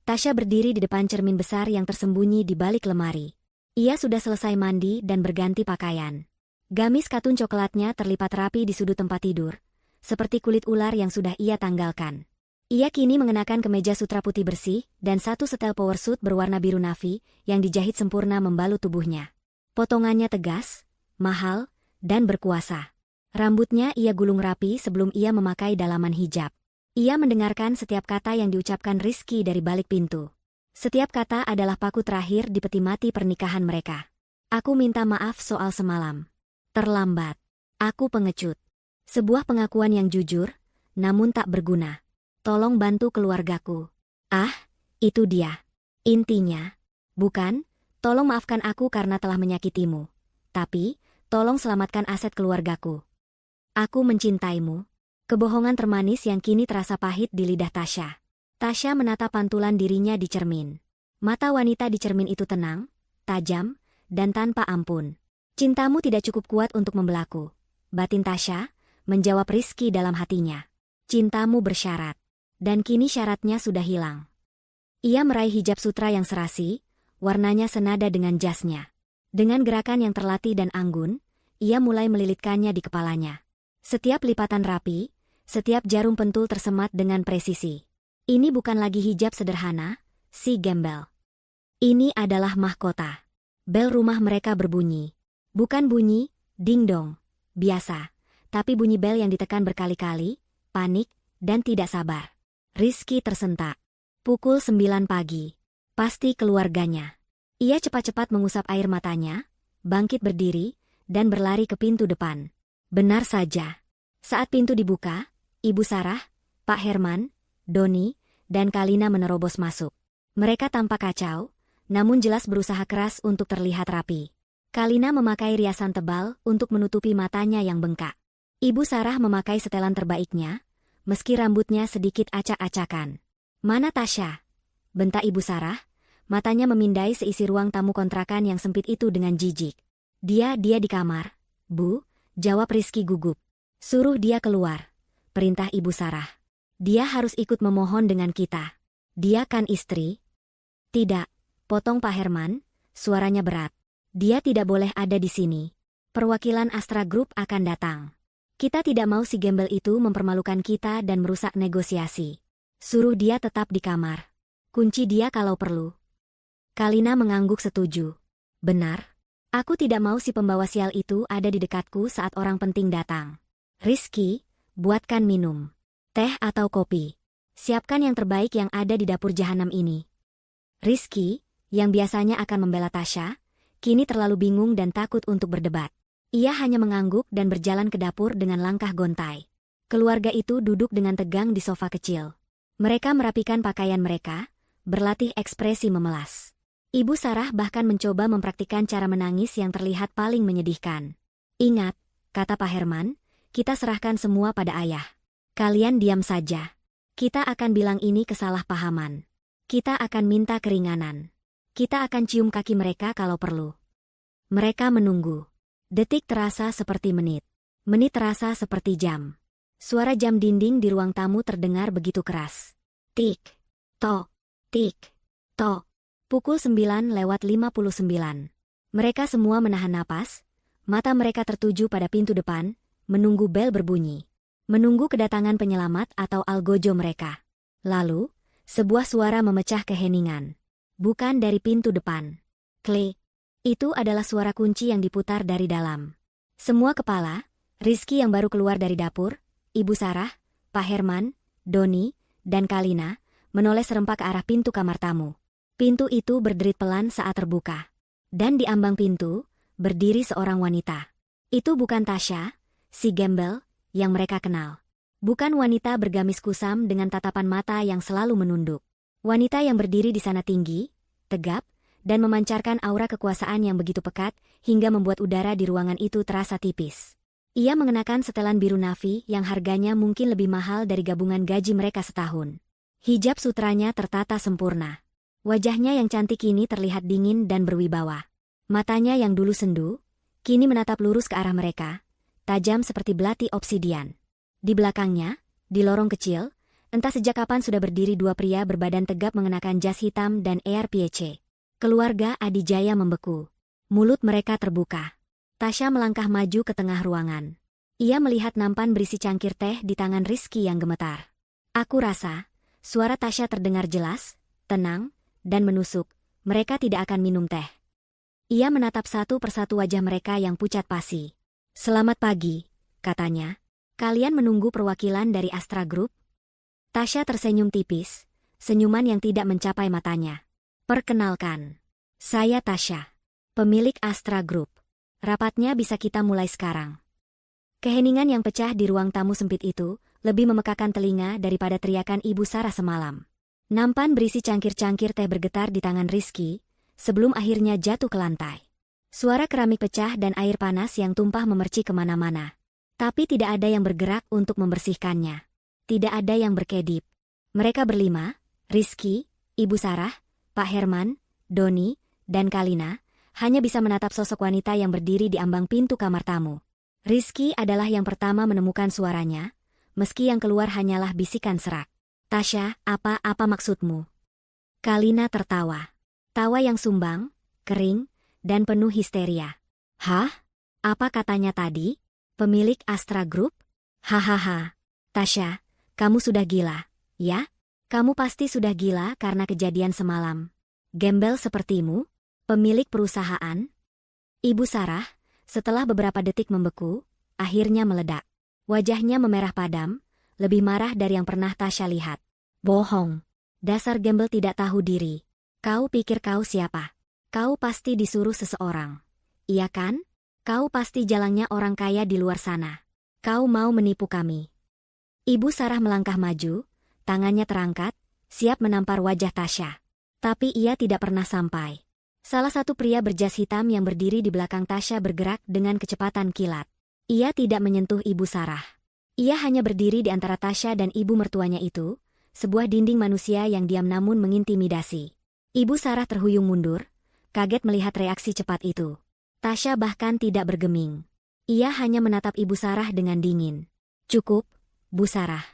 Tasya berdiri di depan cermin besar yang tersembunyi di balik lemari. Ia sudah selesai mandi dan berganti pakaian. Gamis katun coklatnya terlipat rapi di sudut tempat tidur, seperti kulit ular yang sudah ia tanggalkan. Ia kini mengenakan kemeja sutra putih bersih dan satu setel power suit berwarna biru navy yang dijahit sempurna membalut tubuhnya. Potongannya tegas, mahal, dan berkuasa. Rambutnya ia gulung rapi sebelum ia memakai dalaman hijab. Ia mendengarkan setiap kata yang diucapkan Rizky dari balik pintu. Setiap kata adalah paku terakhir di peti mati pernikahan mereka. Aku minta maaf soal semalam. Terlambat. Aku pengecut. Sebuah pengakuan yang jujur, namun tak berguna. Tolong bantu keluargaku. Ah, itu dia. Intinya. Bukan, tolong maafkan aku karena telah menyakitimu. Tapi, tolong selamatkan aset keluargaku. Aku mencintaimu. Kebohongan termanis yang kini terasa pahit di lidah Tasya. Tasya menatap pantulan dirinya di cermin. Mata wanita di cermin itu tenang, tajam, dan tanpa ampun. Cintamu tidak cukup kuat untuk membelaku. Batin Tasya menjawab Rizky dalam hatinya. Cintamu bersyarat. Dan kini syaratnya sudah hilang. Ia meraih hijab sutra yang serasi, warnanya senada dengan jasnya. Dengan gerakan yang terlatih dan anggun, ia mulai melilitkannya di kepalanya. Setiap lipatan rapi, setiap jarum pentul tersemat dengan presisi. Ini bukan lagi hijab sederhana, si gembel. Ini adalah mahkota. Bel rumah mereka berbunyi. Bukan bunyi, ding-dong, biasa. Tapi bunyi bel yang ditekan berkali-kali, panik, dan tidak sabar. Rizky tersentak. Pukul 9 pagi. Pasti keluarganya. Ia cepat-cepat mengusap air matanya, bangkit berdiri, dan berlari ke pintu depan. Benar saja. Saat pintu dibuka, Ibu Sarah, Pak Herman, Doni, dan Kalina menerobos masuk. Mereka tampak kacau, namun jelas berusaha keras untuk terlihat rapi. Kalina memakai riasan tebal untuk menutupi matanya yang bengkak. Ibu Sarah memakai setelan terbaiknya, meski rambutnya sedikit acak-acakan. Mana Tasya? Bentak Ibu Sarah, matanya memindai seisi ruang tamu kontrakan yang sempit itu dengan jijik. Dia di kamar. Bu, jawab Rizky gugup. Suruh dia keluar. Perintah Ibu Sarah. Dia harus ikut memohon dengan kita. Dia kan istri. Tidak, potong Pak Herman, suaranya berat. Dia tidak boleh ada di sini. Perwakilan Astra Group akan datang. Kita tidak mau si gembel itu mempermalukan kita dan merusak negosiasi. Suruh dia tetap di kamar. Kunci dia kalau perlu. Kalina mengangguk setuju. Benar. Aku tidak mau si pembawa sial itu ada di dekatku saat orang penting datang. Rizky, buatkan minum. Teh atau kopi. Siapkan yang terbaik yang ada di dapur jahanam ini. Rizky, yang biasanya akan membela Tasya, kini terlalu bingung dan takut untuk berdebat. Ia hanya mengangguk dan berjalan ke dapur dengan langkah gontai. Keluarga itu duduk dengan tegang di sofa kecil. Mereka merapikan pakaian mereka, berlatih ekspresi memelas. Ibu Sarah bahkan mencoba mempraktikkan cara menangis yang terlihat paling menyedihkan. Ingat, kata Pak Herman, kita serahkan semua pada ayah. Kalian diam saja. Kita akan bilang ini kesalahpahaman. Kita akan minta keringanan. Kita akan cium kaki mereka kalau perlu. Mereka menunggu. Detik terasa seperti menit. Menit terasa seperti jam. Suara jam dinding di ruang tamu terdengar begitu keras. Tik, tok, tik, tok. Pukul 9:59. Mereka semua menahan napas, mata mereka tertuju pada pintu depan, menunggu bel berbunyi. Menunggu kedatangan penyelamat atau algojo mereka. Lalu, sebuah suara memecah keheningan. Bukan dari pintu depan. Klik. Itu adalah suara kunci yang diputar dari dalam. Semua kepala, Rizky yang baru keluar dari dapur, Ibu Sarah, Pak Herman, Doni, dan Kalina, menoleh serempak ke arah pintu kamar tamu. Pintu itu berderit pelan saat terbuka. Dan di ambang pintu, berdiri seorang wanita. Itu bukan Tasya, si gembel, yang mereka kenal. Bukan wanita bergamis kusam dengan tatapan mata yang selalu menunduk. Wanita yang berdiri di sana tinggi, tegap, dan memancarkan aura kekuasaan yang begitu pekat hingga membuat udara di ruangan itu terasa tipis. Ia mengenakan setelan biru navy yang harganya mungkin lebih mahal dari gabungan gaji mereka setahun. Hijab sutranya tertata sempurna. Wajahnya yang cantik ini terlihat dingin dan berwibawa. Matanya yang dulu sendu, kini menatap lurus ke arah mereka, tajam seperti belati obsidian. Di belakangnya, di lorong kecil, entah sejak kapan sudah berdiri dua pria berbadan tegap mengenakan jas hitam dan ERPC. Keluarga Adijaya membeku. Mulut mereka terbuka. Tasya melangkah maju ke tengah ruangan. Ia melihat nampan berisi cangkir teh di tangan Rizky yang gemetar. Aku rasa, suara Tasya terdengar jelas, tenang, dan menusuk. Mereka tidak akan minum teh. Ia menatap satu persatu wajah mereka yang pucat pasi. Selamat pagi, katanya. Kalian menunggu perwakilan dari Astra Group? Tasya tersenyum tipis, senyuman yang tidak mencapai matanya. Perkenalkan, saya Tasya, pemilik Astra Group. Rapatnya bisa kita mulai sekarang. Keheningan yang pecah di ruang tamu sempit itu lebih memekakan telinga daripada teriakan Ibu Sarah semalam. Nampan berisi cangkir-cangkir teh bergetar di tangan Rizky, sebelum akhirnya jatuh ke lantai. Suara keramik pecah dan air panas yang tumpah memercik kemana-mana. Tapi tidak ada yang bergerak untuk membersihkannya. Tidak ada yang berkedip. Mereka berlima, Rizky, Ibu Sarah, Pak Herman, Doni, dan Kalina, hanya bisa menatap sosok wanita yang berdiri di ambang pintu kamar tamu. Rizky adalah yang pertama menemukan suaranya, meski yang keluar hanyalah bisikan serak. Tasya, apa maksudmu? Kalina tertawa. Tawa yang sumbang, kering, dan penuh histeria. Hah? Apa katanya tadi? Pemilik Astra Group? Hahaha. Tasya, kamu sudah gila, ya? Kamu pasti sudah gila karena kejadian semalam. Gembel sepertimu? Pemilik perusahaan? Ibu Sarah, setelah beberapa detik membeku, akhirnya meledak. Wajahnya memerah padam, lebih marah dari yang pernah Tasya lihat. Bohong. Dasar gembel tidak tahu diri. Kau pikir kau siapa? Kau pasti disuruh seseorang. Iya kan? Kau pasti jalangnya orang kaya di luar sana. Kau mau menipu kami. Ibu Sarah melangkah maju, tangannya terangkat, siap menampar wajah Tasya. Tapi ia tidak pernah sampai. Salah satu pria berjas hitam yang berdiri di belakang Tasya bergerak dengan kecepatan kilat. Ia tidak menyentuh Ibu Sarah. Ia hanya berdiri di antara Tasya dan ibu mertuanya itu, sebuah dinding manusia yang diam namun mengintimidasi. Ibu Sarah terhuyung mundur, kaget melihat reaksi cepat itu. Tasya bahkan tidak bergeming. Ia hanya menatap Ibu Sarah dengan dingin. Cukup, Bu Sarah.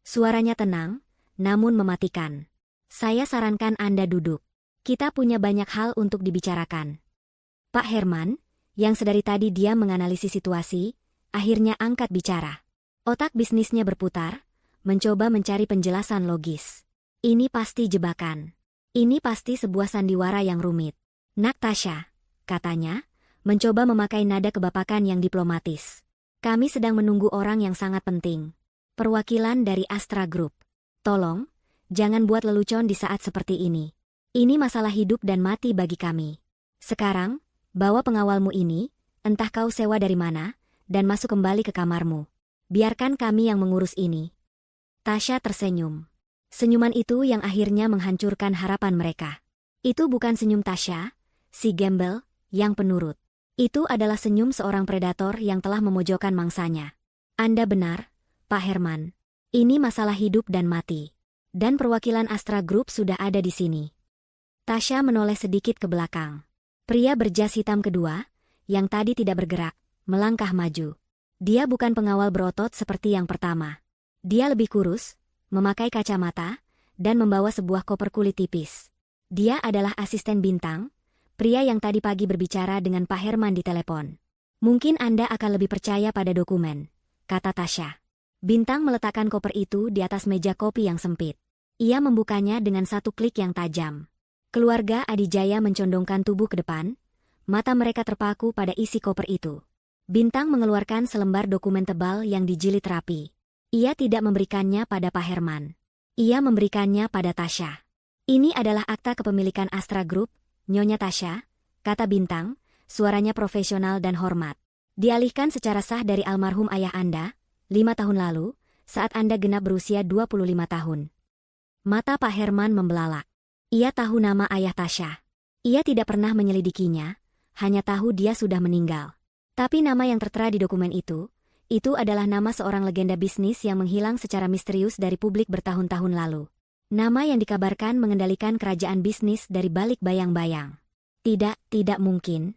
Suaranya tenang, namun mematikan. Saya sarankan Anda duduk. Kita punya banyak hal untuk dibicarakan. Pak Herman, yang sedari tadi diam menganalisis situasi, akhirnya angkat bicara. Otak bisnisnya berputar, mencoba mencari penjelasan logis. Ini pasti jebakan. Ini pasti sebuah sandiwara yang rumit. Nak Tasya, katanya, mencoba memakai nada kebapakan yang diplomatis. Kami sedang menunggu orang yang sangat penting. Perwakilan dari Astra Group. Tolong, jangan buat lelucon di saat seperti ini. Ini masalah hidup dan mati bagi kami. Sekarang, bawa pengawalmu ini, entah kau sewa dari mana, dan masuk kembali ke kamarmu. Biarkan kami yang mengurus ini. Tasya tersenyum. Senyuman itu yang akhirnya menghancurkan harapan mereka. Itu bukan senyum Tasya, si gembel, yang penurut. Itu adalah senyum seorang predator yang telah memojokkan mangsanya. Anda benar, Pak Herman. Ini masalah hidup dan mati. Dan perwakilan Astra Group sudah ada di sini. Tasya menoleh sedikit ke belakang. Pria berjas hitam kedua, yang tadi tidak bergerak, melangkah maju. Dia bukan pengawal berotot seperti yang pertama. Dia lebih kurus, memakai kacamata, dan membawa sebuah koper kulit tipis. Dia adalah asisten Bintang, pria yang tadi pagi berbicara dengan Pak Herman di telepon. Mungkin Anda akan lebih percaya pada dokumen, kata Tasya. Bintang meletakkan koper itu di atas meja kopi yang sempit. Ia membukanya dengan satu klik yang tajam. Keluarga Adijaya mencondongkan tubuh ke depan, mata mereka terpaku pada isi koper itu. Bintang mengeluarkan selembar dokumen tebal yang dijilid rapi. Ia tidak memberikannya pada Pak Herman. Ia memberikannya pada Tasya. Ini adalah akta kepemilikan Astra Group, Nyonya Tasya, kata Bintang, suaranya profesional dan hormat. Dialihkan secara sah dari almarhum ayah Anda, 5 tahun lalu, saat Anda genap berusia 25 tahun. Mata Pak Herman membelalak. Ia tahu nama ayah Tasya. Ia tidak pernah menyelidikinya, hanya tahu dia sudah meninggal. Tapi nama yang tertera di dokumen itu adalah nama seorang legenda bisnis yang menghilang secara misterius dari publik bertahun-tahun lalu. Nama yang dikabarkan mengendalikan kerajaan bisnis dari balik bayang-bayang. Tidak mungkin.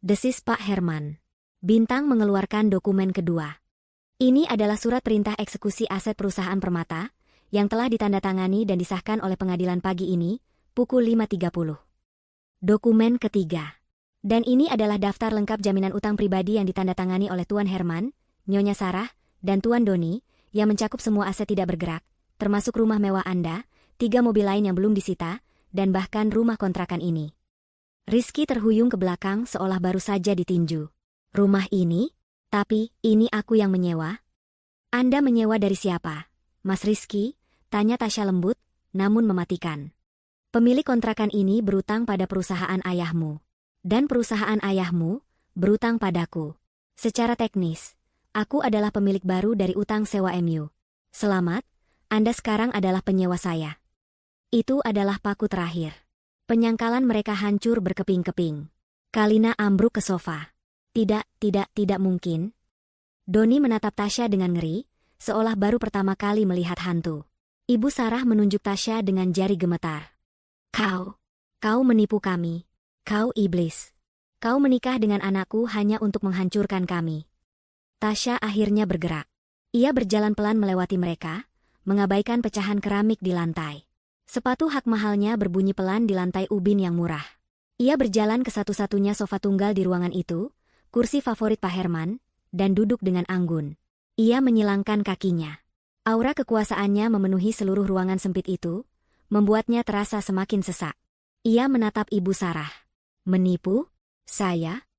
Desis Pak Herman. Bintang mengeluarkan dokumen kedua. Ini adalah surat perintah eksekusi aset perusahaan Permata, yang telah ditandatangani dan disahkan oleh pengadilan pagi ini, pukul 5.30. Dokumen ketiga. Dan ini adalah daftar lengkap jaminan utang pribadi yang ditandatangani oleh Tuan Herman, Nyonya Sarah, dan Tuan Doni, yang mencakup semua aset tidak bergerak, termasuk rumah mewah Anda, 3 mobil lain yang belum disita, dan bahkan rumah kontrakan ini. Rizky terhuyung ke belakang seolah baru saja ditinju. Rumah ini? Tapi, ini aku yang menyewa? Anda menyewa dari siapa? Mas Rizky? Tanya Tasya lembut, namun mematikan. Pemilik kontrakan ini berutang pada perusahaan ayahmu. Dan perusahaan ayahmu berutang padaku. Secara teknis, aku adalah pemilik baru dari utang sewa MU. Selamat, Anda sekarang adalah penyewa saya. Itu adalah paku terakhir. Penyangkalan mereka hancur berkeping-keping. Kalina ambruk ke sofa. Tidak mungkin. Doni menatap Tasya dengan ngeri, seolah baru pertama kali melihat hantu. Ibu Sarah menunjuk Tasya dengan jari gemetar. Kau menipu kami. Kau iblis. Kau menikah dengan anakku hanya untuk menghancurkan kami. Tasya akhirnya bergerak. Ia berjalan pelan melewati mereka, mengabaikan pecahan keramik di lantai. Sepatu hak mahalnya berbunyi pelan di lantai ubin yang murah. Ia berjalan ke satu-satunya sofa tunggal di ruangan itu, kursi favorit Pak Herman, dan duduk dengan anggun. Ia menyilangkan kakinya. Aura kekuasaannya memenuhi seluruh ruangan sempit itu, membuatnya terasa semakin sesak. Ia menatap Ibu Sarah. Menipu? Saya?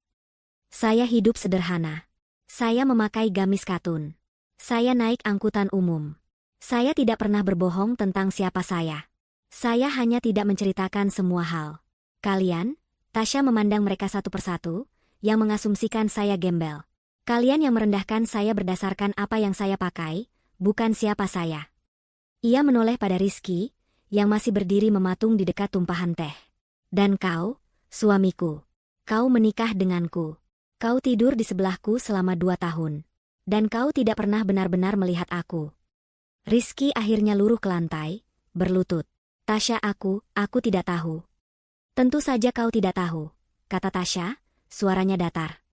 Saya hidup sederhana. Saya memakai gamis katun. Saya naik angkutan umum. Saya tidak pernah berbohong tentang siapa saya. Saya hanya tidak menceritakan semua hal. Kalian, Tasya memandang mereka satu persatu, yang mengasumsikan saya gembel. Kalian yang merendahkan saya berdasarkan apa yang saya pakai, bukan siapa saya. Ia menoleh pada Rizky, yang masih berdiri mematung di dekat tumpahan teh. Dan kau, suamiku. Kau menikah denganku. Kau tidur di sebelahku selama 2 tahun. Dan kau tidak pernah benar-benar melihat aku. Rizky akhirnya luruh ke lantai, berlutut. Tasya aku tidak tahu. Tentu saja kau tidak tahu, kata Tasya, suaranya datar.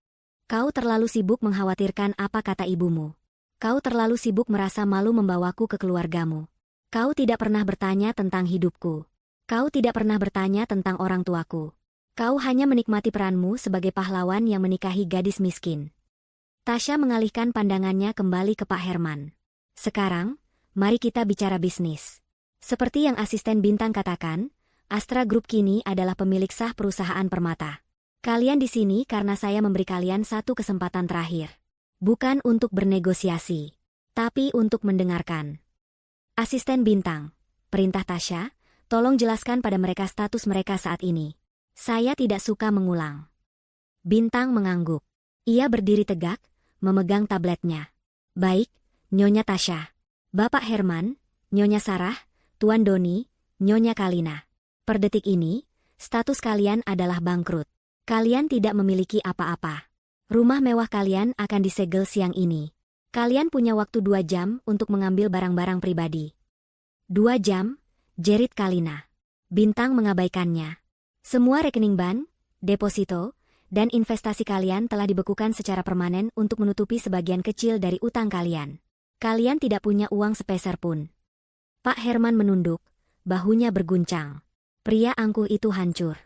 Kau terlalu sibuk mengkhawatirkan apa kata ibumu. Kau terlalu sibuk merasa malu membawaku ke keluargamu. Kau tidak pernah bertanya tentang hidupku. Kau tidak pernah bertanya tentang orang tuaku. Kau hanya menikmati peranmu sebagai pahlawan yang menikahi gadis miskin. Tasya mengalihkan pandangannya kembali ke Pak Herman. Sekarang, mari kita bicara bisnis. Seperti yang asisten Bintang katakan, Astra Group kini adalah pemilik sah perusahaan Permata. Kalian di sini karena saya memberi kalian satu kesempatan terakhir. Bukan untuk bernegosiasi, tapi untuk mendengarkan. Asisten Bintang, perintah Tasya, tolong jelaskan pada mereka status mereka saat ini. Saya tidak suka mengulang. Bintang mengangguk. Ia berdiri tegak, memegang tabletnya. Baik, Nyonya Tasya. Bapak Herman, Nyonya Sarah, Tuan Doni, Nyonya Kalina. Per detik ini, status kalian adalah bangkrut. Kalian tidak memiliki apa-apa. Rumah mewah kalian akan disegel siang ini. Kalian punya waktu 2 jam untuk mengambil barang-barang pribadi. 2 jam? Jerit Kalina. Bintang mengabaikannya. Semua rekening bank, deposito, dan investasi kalian telah dibekukan secara permanen untuk menutupi sebagian kecil dari utang kalian. Kalian tidak punya uang sepeser pun. Pak Herman menunduk, bahunya berguncang. Pria angkuh itu hancur.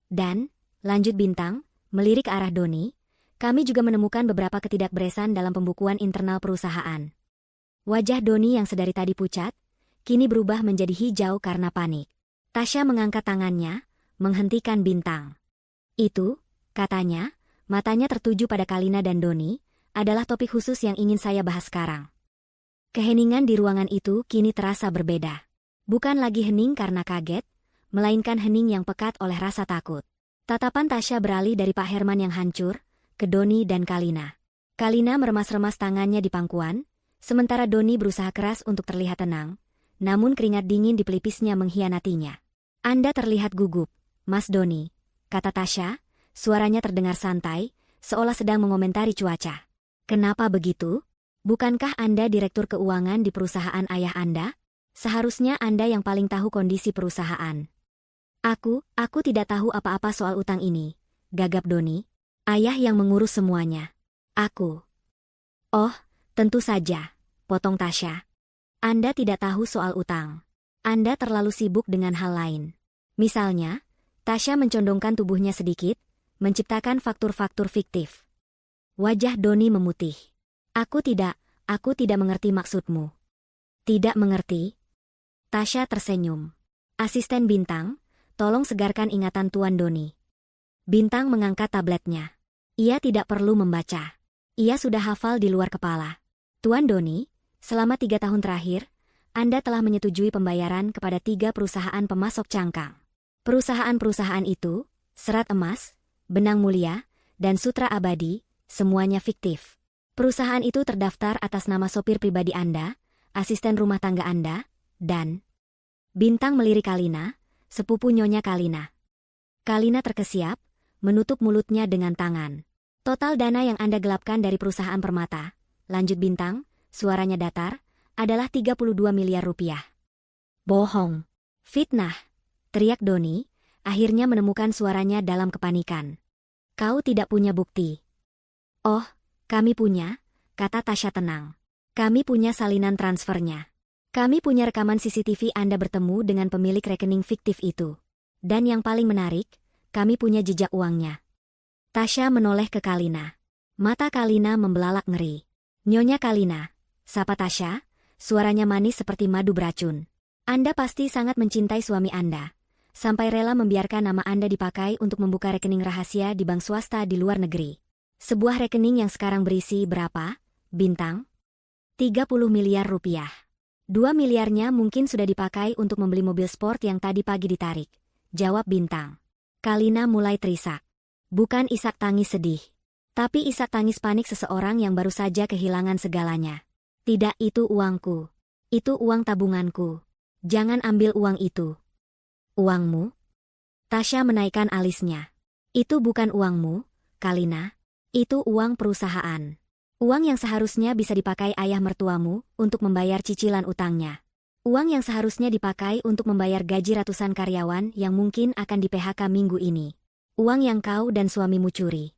Dan, lanjut Bintang, melirik ke arah Doni, kami juga menemukan beberapa ketidakberesan dalam pembukuan internal perusahaan. Wajah Doni yang sedari tadi pucat, kini berubah menjadi hijau karena panik. Tasya mengangkat tangannya, menghentikan Bintang. Itu, katanya, matanya tertuju pada Kalina dan Doni, adalah topik khusus yang ingin saya bahas sekarang. Keheningan di ruangan itu kini terasa berbeda. Bukan lagi hening karena kaget, melainkan hening yang pekat oleh rasa takut. Tatapan Tasya beralih dari Pak Herman yang hancur, ke Doni dan Kalina. Kalina meremas-remas tangannya di pangkuan, sementara Doni berusaha keras untuk terlihat tenang, namun keringat dingin di pelipisnya mengkhianatinya. Anda terlihat gugup, Mas Doni, kata Tasya, suaranya terdengar santai, seolah sedang mengomentari cuaca. Kenapa begitu? Bukankah Anda direktur keuangan di perusahaan ayah Anda? Seharusnya Anda yang paling tahu kondisi perusahaan. Aku tidak tahu apa-apa soal utang ini, gagap Doni. Ayah yang mengurus semuanya. Aku. Oh, tentu saja, potong Tasya. Anda tidak tahu soal utang. Anda terlalu sibuk dengan hal lain. Misalnya, Tasya mencondongkan tubuhnya sedikit, menciptakan faktur-faktur fiktif. Wajah Doni memutih. Aku tidak mengerti maksudmu. Tidak mengerti? Tasya tersenyum. Asisten Bintang, tolong segarkan ingatan Tuan Doni. Bintang mengangkat tabletnya. Ia tidak perlu membaca. Ia sudah hafal di luar kepala. Tuan Doni, selama 3 tahun terakhir, Anda telah menyetujui pembayaran kepada 3 perusahaan pemasok cangkang. Perusahaan-perusahaan itu, Serat Emas, Benang Mulia, dan Sutra Abadi, semuanya fiktif. Perusahaan itu terdaftar atas nama sopir pribadi Anda, asisten rumah tangga Anda, dan Bintang melirik Kalina, sepupu Nyonya Kalina. Kalina terkesiap, menutup mulutnya dengan tangan. Total dana yang Anda gelapkan dari perusahaan permata, lanjut Bintang, suaranya datar, adalah 32 miliar rupiah. Bohong. Fitnah, teriak Doni, akhirnya menemukan suaranya dalam kepanikan. Kau tidak punya bukti. Oh, kami punya, kata Tasya tenang. Kami punya salinan transfernya. Kami punya rekaman CCTV Anda bertemu dengan pemilik rekening fiktif itu. Dan yang paling menarik, kami punya jejak uangnya. Tasya menoleh ke Kalina. Mata Kalina membelalak ngeri. Nyonya Kalina, sapa Tasya, suaranya manis seperti madu beracun. Anda pasti sangat mencintai suami Anda, sampai rela membiarkan nama Anda dipakai untuk membuka rekening rahasia di bank swasta di luar negeri. Sebuah rekening yang sekarang berisi berapa, Bintang? 30 miliar rupiah. 2 miliarnya mungkin sudah dipakai untuk membeli mobil sport yang tadi pagi ditarik, jawab Bintang. Kalina mulai terisak. Bukan isak tangis sedih, tapi isak tangis panik seseorang yang baru saja kehilangan segalanya. Tidak, itu uangku. Itu uang tabunganku. Jangan ambil uang itu. Uangmu? Tasya menaikkan alisnya. Itu bukan uangmu, Kalina. Itu uang perusahaan. Uang yang seharusnya bisa dipakai ayah mertuamu untuk membayar cicilan utangnya. Uang yang seharusnya dipakai untuk membayar gaji ratusan karyawan yang mungkin akan di-PHK minggu ini. Uang yang kau dan suamimu curi.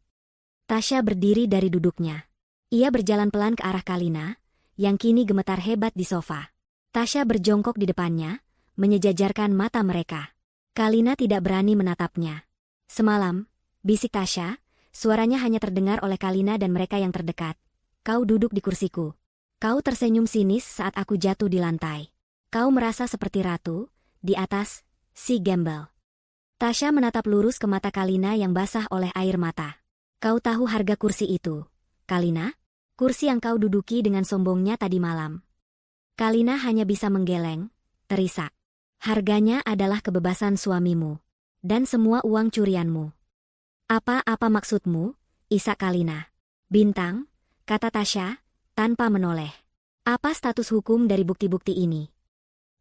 Tasya berdiri dari duduknya. Ia berjalan pelan ke arah Kalina, yang kini gemetar hebat di sofa. Tasya berjongkok di depannya, menyejajarkan mata mereka. Kalina tidak berani menatapnya. Semalam, bisik Tasya, suaranya hanya terdengar oleh Kalina dan mereka yang terdekat. Kau duduk di kursiku. Kau tersenyum sinis saat aku jatuh di lantai. Kau merasa seperti ratu, di atas, si gembel. Tasya menatap lurus ke mata Kalina yang basah oleh air mata. Kau tahu harga kursi itu, Kalina? Kursi yang kau duduki dengan sombongnya tadi malam. Kalina hanya bisa menggeleng, terisak. Harganya adalah kebebasan suamimu. Dan semua uang curianmu. Apa maksudmu, isak Kalina? Bintang, kata Tasya, tanpa menoleh. Apa status hukum dari bukti-bukti ini?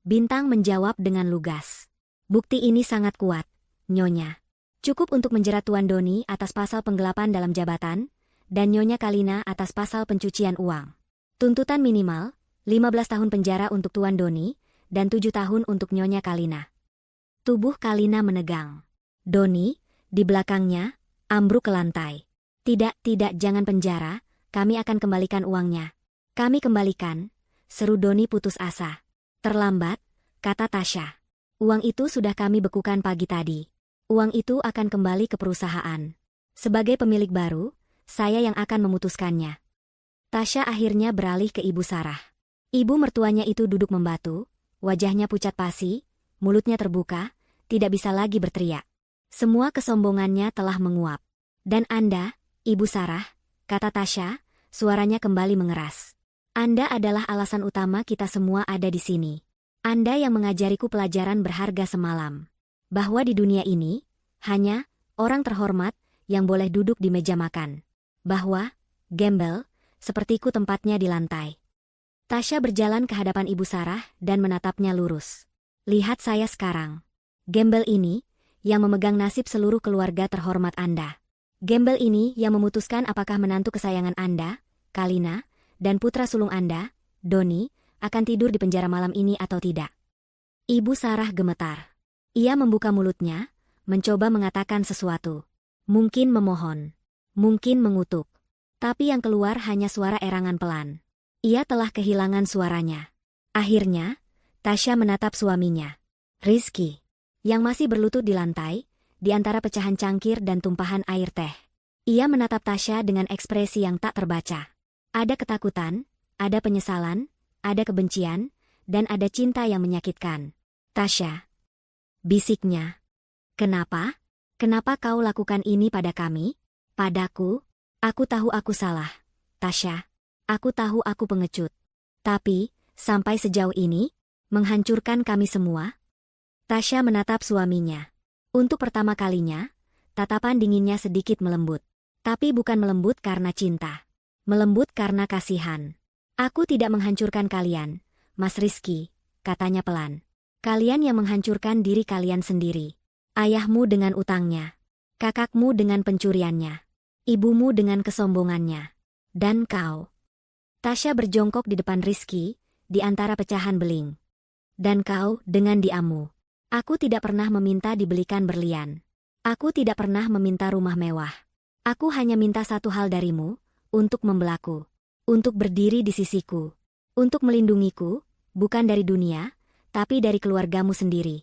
Bintang menjawab dengan lugas. Bukti ini sangat kuat, Nyonya. Cukup untuk menjerat Tuan Doni atas pasal penggelapan dalam jabatan, dan Nyonya Kalina atas pasal pencucian uang. Tuntutan minimal, 15 tahun penjara untuk Tuan Doni, dan 7 tahun untuk Nyonya Kalina. Tubuh Kalina menegang. Doni, di belakangnya, ambruk ke lantai. Tidak, jangan penjara, kami akan kembalikan uangnya. Kami kembalikan, seru Doni putus asa. Terlambat, kata Tasya. Uang itu sudah kami bekukan pagi tadi. Uang itu akan kembali ke perusahaan. Sebagai pemilik baru, saya yang akan memutuskannya. Tasya akhirnya beralih ke Ibu Sarah. Ibu mertuanya itu duduk membatu, wajahnya pucat pasi, mulutnya terbuka, tidak bisa lagi berteriak. Semua kesombongannya telah menguap. Dan Anda, Ibu Sarah, kata Tasya, suaranya kembali mengeras. Anda adalah alasan utama kita semua ada di sini. Anda yang mengajariku pelajaran berharga semalam. Bahwa di dunia ini, hanya orang terhormat yang boleh duduk di meja makan. Bahwa, gembel, sepertiku tempatnya di lantai. Tasya berjalan ke hadapan Ibu Sarah dan menatapnya lurus. Lihat saya sekarang. Gembel ini, yang memegang nasib seluruh keluarga terhormat Anda. Gembel ini yang memutuskan apakah menantu kesayangan Anda, Kalina, dan putra sulung Anda, Doni, akan tidur di penjara malam ini atau tidak. Ibu Sarah gemetar. Ia membuka mulutnya, mencoba mengatakan sesuatu. Mungkin memohon. Mungkin mengutuk. Tapi yang keluar hanya suara erangan pelan. Ia telah kehilangan suaranya. Akhirnya, Tasya menatap suaminya. Rizky, yang masih berlutut di lantai, di antara pecahan cangkir dan tumpahan air teh. Ia menatap Tasya dengan ekspresi yang tak terbaca. Ada ketakutan, ada penyesalan, ada kebencian, dan ada cinta yang menyakitkan. Tasya, bisiknya. Kenapa? Kenapa kau lakukan ini pada kami? Padaku? Aku tahu aku salah. Tasya, aku tahu aku pengecut. Tapi, sampai sejauh ini, menghancurkan kami semua. Tasya menatap suaminya. Untuk pertama kalinya, tatapan dinginnya sedikit melembut. Tapi bukan melembut karena cinta. Melembut karena kasihan. Aku tidak menghancurkan kalian, Mas Rizky, katanya pelan. Kalian yang menghancurkan diri kalian sendiri. Ayahmu dengan utangnya. Kakakmu dengan pencuriannya. Ibumu dengan kesombongannya. Dan kau. Tasya berjongkok di depan Rizky, di antara pecahan beling. Dan kau dengan diammu. Aku tidak pernah meminta dibelikan berlian. Aku tidak pernah meminta rumah mewah. Aku hanya minta satu hal darimu, untuk membelaku. Untuk berdiri di sisiku. Untuk melindungiku, bukan dari dunia, tapi dari keluargamu sendiri.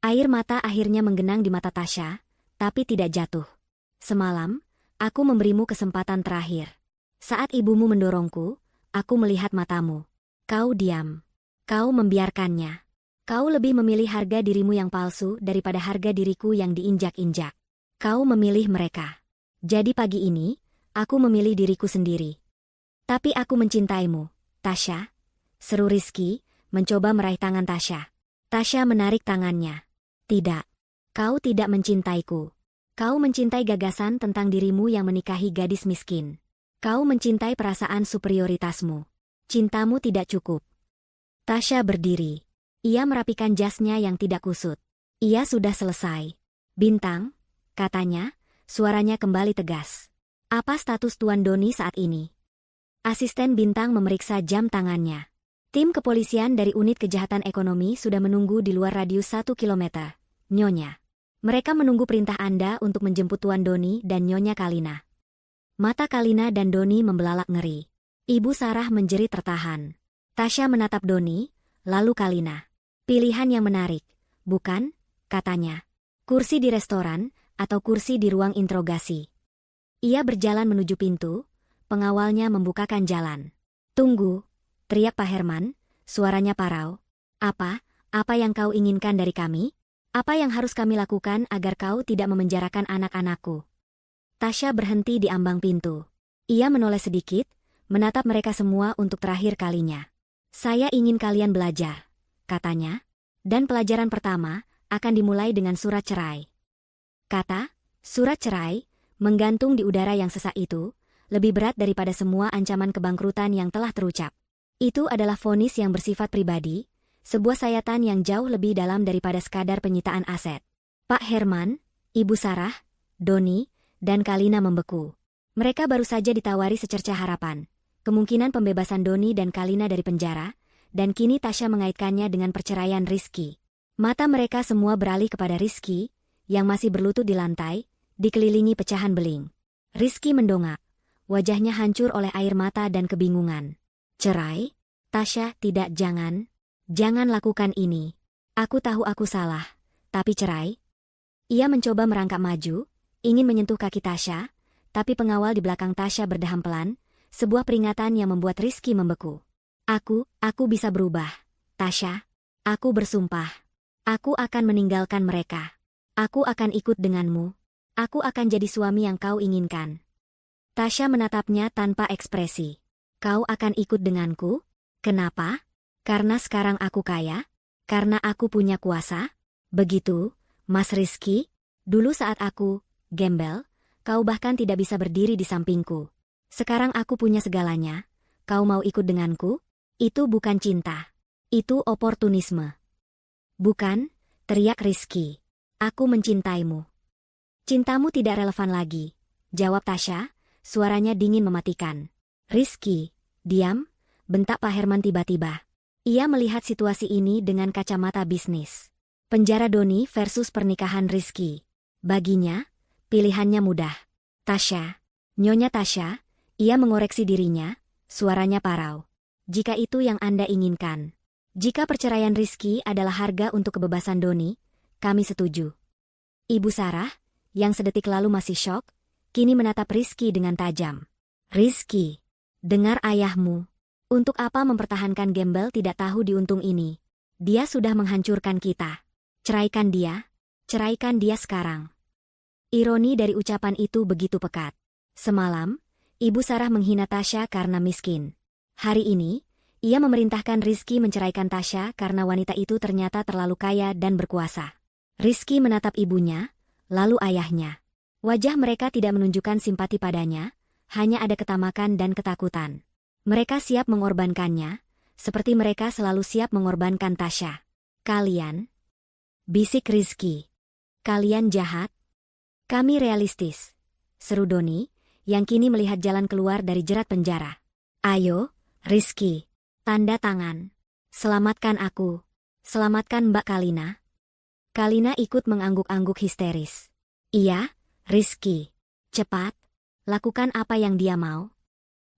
Air mata akhirnya menggenang di mata Tasya, tapi tidak jatuh. Semalam, aku memberimu kesempatan terakhir. Saat ibumu mendorongku, aku melihat matamu. Kau diam. Kau membiarkannya. Kau lebih memilih harga dirimu yang palsu daripada harga diriku yang diinjak-injak. Kau memilih mereka. Jadi pagi ini, aku memilih diriku sendiri. Tapi aku mencintaimu, Tasya. Seru Rizky, mencoba meraih tangan Tasya. Tasya menarik tangannya. Tidak. Kau tidak mencintaiku. Kau mencintai gagasan tentang dirimu yang menikahi gadis miskin. Kau mencintai perasaan superioritasmu. Cintamu tidak cukup. Tasya berdiri. Ia merapikan jasnya yang tidak kusut. Ia sudah selesai. Bintang, katanya, suaranya kembali tegas. Apa status Tuan Doni saat ini? Asisten Bintang memeriksa jam tangannya. Tim kepolisian dari unit kejahatan ekonomi sudah menunggu di luar radius 1 kilometer. Nyonya. Mereka menunggu perintah Anda untuk menjemput Tuan Doni dan Nyonya Kalina. Mata Kalina dan Doni membelalak ngeri. Ibu Sarah menjerit tertahan. Tasya menatap Doni, lalu Kalina. Pilihan yang menarik, bukan? Katanya. Kursi di restoran, atau kursi di ruang interogasi. Ia berjalan menuju pintu, pengawalnya membukakan jalan. Tunggu, teriak Pak Herman, suaranya parau. Apa yang kau inginkan dari kami? Apa yang harus kami lakukan agar kau tidak memenjarakan anak-anakku? Tasya berhenti di ambang pintu. Ia menoleh sedikit, menatap mereka semua untuk terakhir kalinya. Saya ingin kalian belajar, katanya. Dan pelajaran pertama akan dimulai dengan surat cerai. Kata, surat cerai, menggantung di udara yang sesak itu, lebih berat daripada semua ancaman kebangkrutan yang telah terucap. Itu adalah vonis yang bersifat pribadi, sebuah sayatan yang jauh lebih dalam daripada sekadar penyitaan aset. Pak Herman, Ibu Sarah, Doni, dan Kalina membeku. Mereka baru saja ditawari secercah harapan. Kemungkinan pembebasan Doni dan Kalina dari penjara, dan kini Tasya mengaitkannya dengan perceraian Rizky. Mata mereka semua beralih kepada Rizky, yang masih berlutut di lantai, dikelilingi pecahan beling. Rizky mendongak. Wajahnya hancur oleh air mata dan kebingungan. Cerai? Tasya, tidak, jangan. Jangan lakukan ini. Aku tahu aku salah. Tapi cerai? Ia mencoba merangkak maju, ingin menyentuh kaki Tasya, tapi pengawal di belakang Tasya berdeham pelan, sebuah peringatan yang membuat Rizky membeku. Aku bisa berubah. Tasya, aku bersumpah. Aku akan meninggalkan mereka. Aku akan ikut denganmu. Aku akan jadi suami yang kau inginkan. Tasya menatapnya tanpa ekspresi. Kau akan ikut denganku? Kenapa? Karena sekarang aku kaya? Karena aku punya kuasa? Begitu, Mas Rizky? Dulu saat aku gembel, kau bahkan tidak bisa berdiri di sampingku. Sekarang aku punya segalanya. Kau mau ikut denganku? Itu bukan cinta. Itu oportunisme. Bukan, teriak Rizky. Aku mencintaimu. Cintamu tidak relevan lagi, jawab Tasya, suaranya dingin mematikan. Rizky, diam, bentak Pak Herman tiba-tiba. Ia melihat situasi ini dengan kacamata bisnis. Penjara Doni versus pernikahan Rizky. Baginya, pilihannya mudah. Tasya, Nyonya Tasya, ia mengoreksi dirinya, suaranya parau. Jika itu yang Anda inginkan. Jika perceraian Rizky adalah harga untuk kebebasan Doni, kami setuju. Ibu Sarah, yang sedetik lalu masih syok, kini menatap Rizky dengan tajam. Rizky, dengar ayahmu. Untuk apa mempertahankan gembel tidak tahu diuntung ini? Dia sudah menghancurkan kita. Ceraikan dia sekarang. Ironi dari ucapan itu begitu pekat. Semalam, Ibu Sarah menghina Tasya karena miskin. Hari ini, ia memerintahkan Rizky menceraikan Tasya karena wanita itu ternyata terlalu kaya dan berkuasa. Rizky menatap ibunya, lalu ayahnya. Wajah mereka tidak menunjukkan simpati padanya, hanya ada ketamakan dan ketakutan. Mereka siap mengorbankannya, seperti mereka selalu siap mengorbankan Tasya. Kalian, bisik Rizky. Kalian jahat. Kami realistis, seru Doni, yang kini melihat jalan keluar dari jerat penjara. Ayo, Rizky, tanda tangan. Selamatkan aku. Selamatkan Mbak Kalina. Kalina ikut mengangguk-angguk histeris. Iya, Rizky. Cepat, lakukan apa yang dia mau.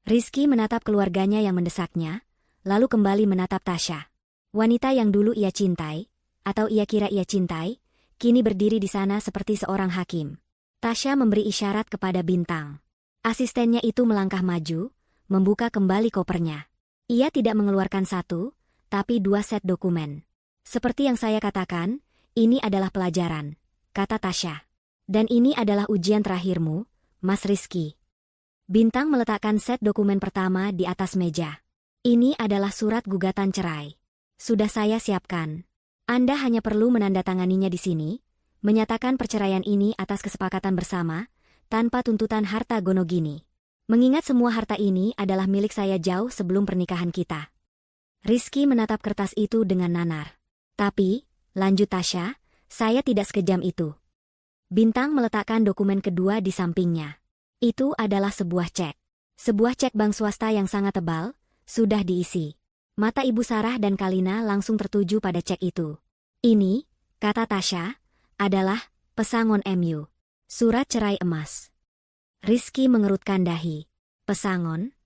Rizky menatap keluarganya yang mendesaknya, lalu kembali menatap Tasya. Wanita yang dulu ia cintai, atau ia kira ia cintai, kini berdiri di sana seperti seorang hakim. Tasya memberi isyarat kepada Bintang. Asistennya itu melangkah maju, membuka kembali kopernya. Ia tidak mengeluarkan satu, tapi 2 set dokumen. Seperti yang saya katakan, ini adalah pelajaran, kata Tasya. Dan ini adalah ujian terakhirmu, Mas Rizky. Bintang meletakkan set dokumen pertama di atas meja. Ini adalah surat gugatan cerai. Sudah saya siapkan. Anda hanya perlu menandatanganinya di sini, menyatakan perceraian ini atas kesepakatan bersama, tanpa tuntutan harta gono gini. Mengingat semua harta ini adalah milik saya jauh sebelum pernikahan kita. Rizky menatap kertas itu dengan nanar. Tapi, lanjut Tasya, saya tidak sekejam itu. Bintang meletakkan dokumen kedua di sampingnya. Itu adalah sebuah cek. Sebuah cek bank swasta yang sangat tebal, sudah diisi. Mata Ibu Sarah dan Kalina langsung tertuju pada cek itu. Ini, kata Tasya, adalah pesangon MU. Surat cerai emas. Rizky mengerutkan dahi. Pesangon?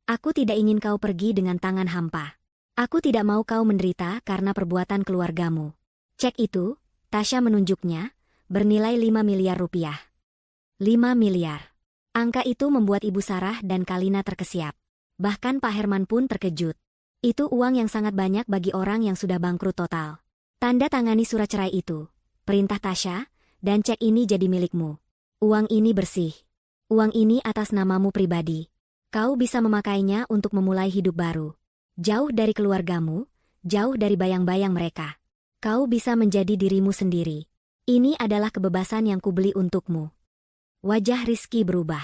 Aku tidak ingin kau pergi dengan tangan hampa. Aku tidak mau kau menderita karena perbuatan keluargamu. Cek itu, Tasya menunjuknya, bernilai 5 miliar rupiah. 5 miliar. Angka itu membuat Ibu Sarah dan Kalina terkesiap. Bahkan Pak Herman pun terkejut. Itu uang yang sangat banyak bagi orang yang sudah bangkrut total. Tanda tangani surat cerai itu, perintah Tasya, dan cek ini jadi milikmu. Uang ini bersih. Uang ini atas namamu pribadi. Kau bisa memakainya untuk memulai hidup baru. Jauh dari keluargamu, jauh dari bayang-bayang mereka. Kau bisa menjadi dirimu sendiri. Ini adalah kebebasan yang kubeli untukmu. Wajah Rizky berubah.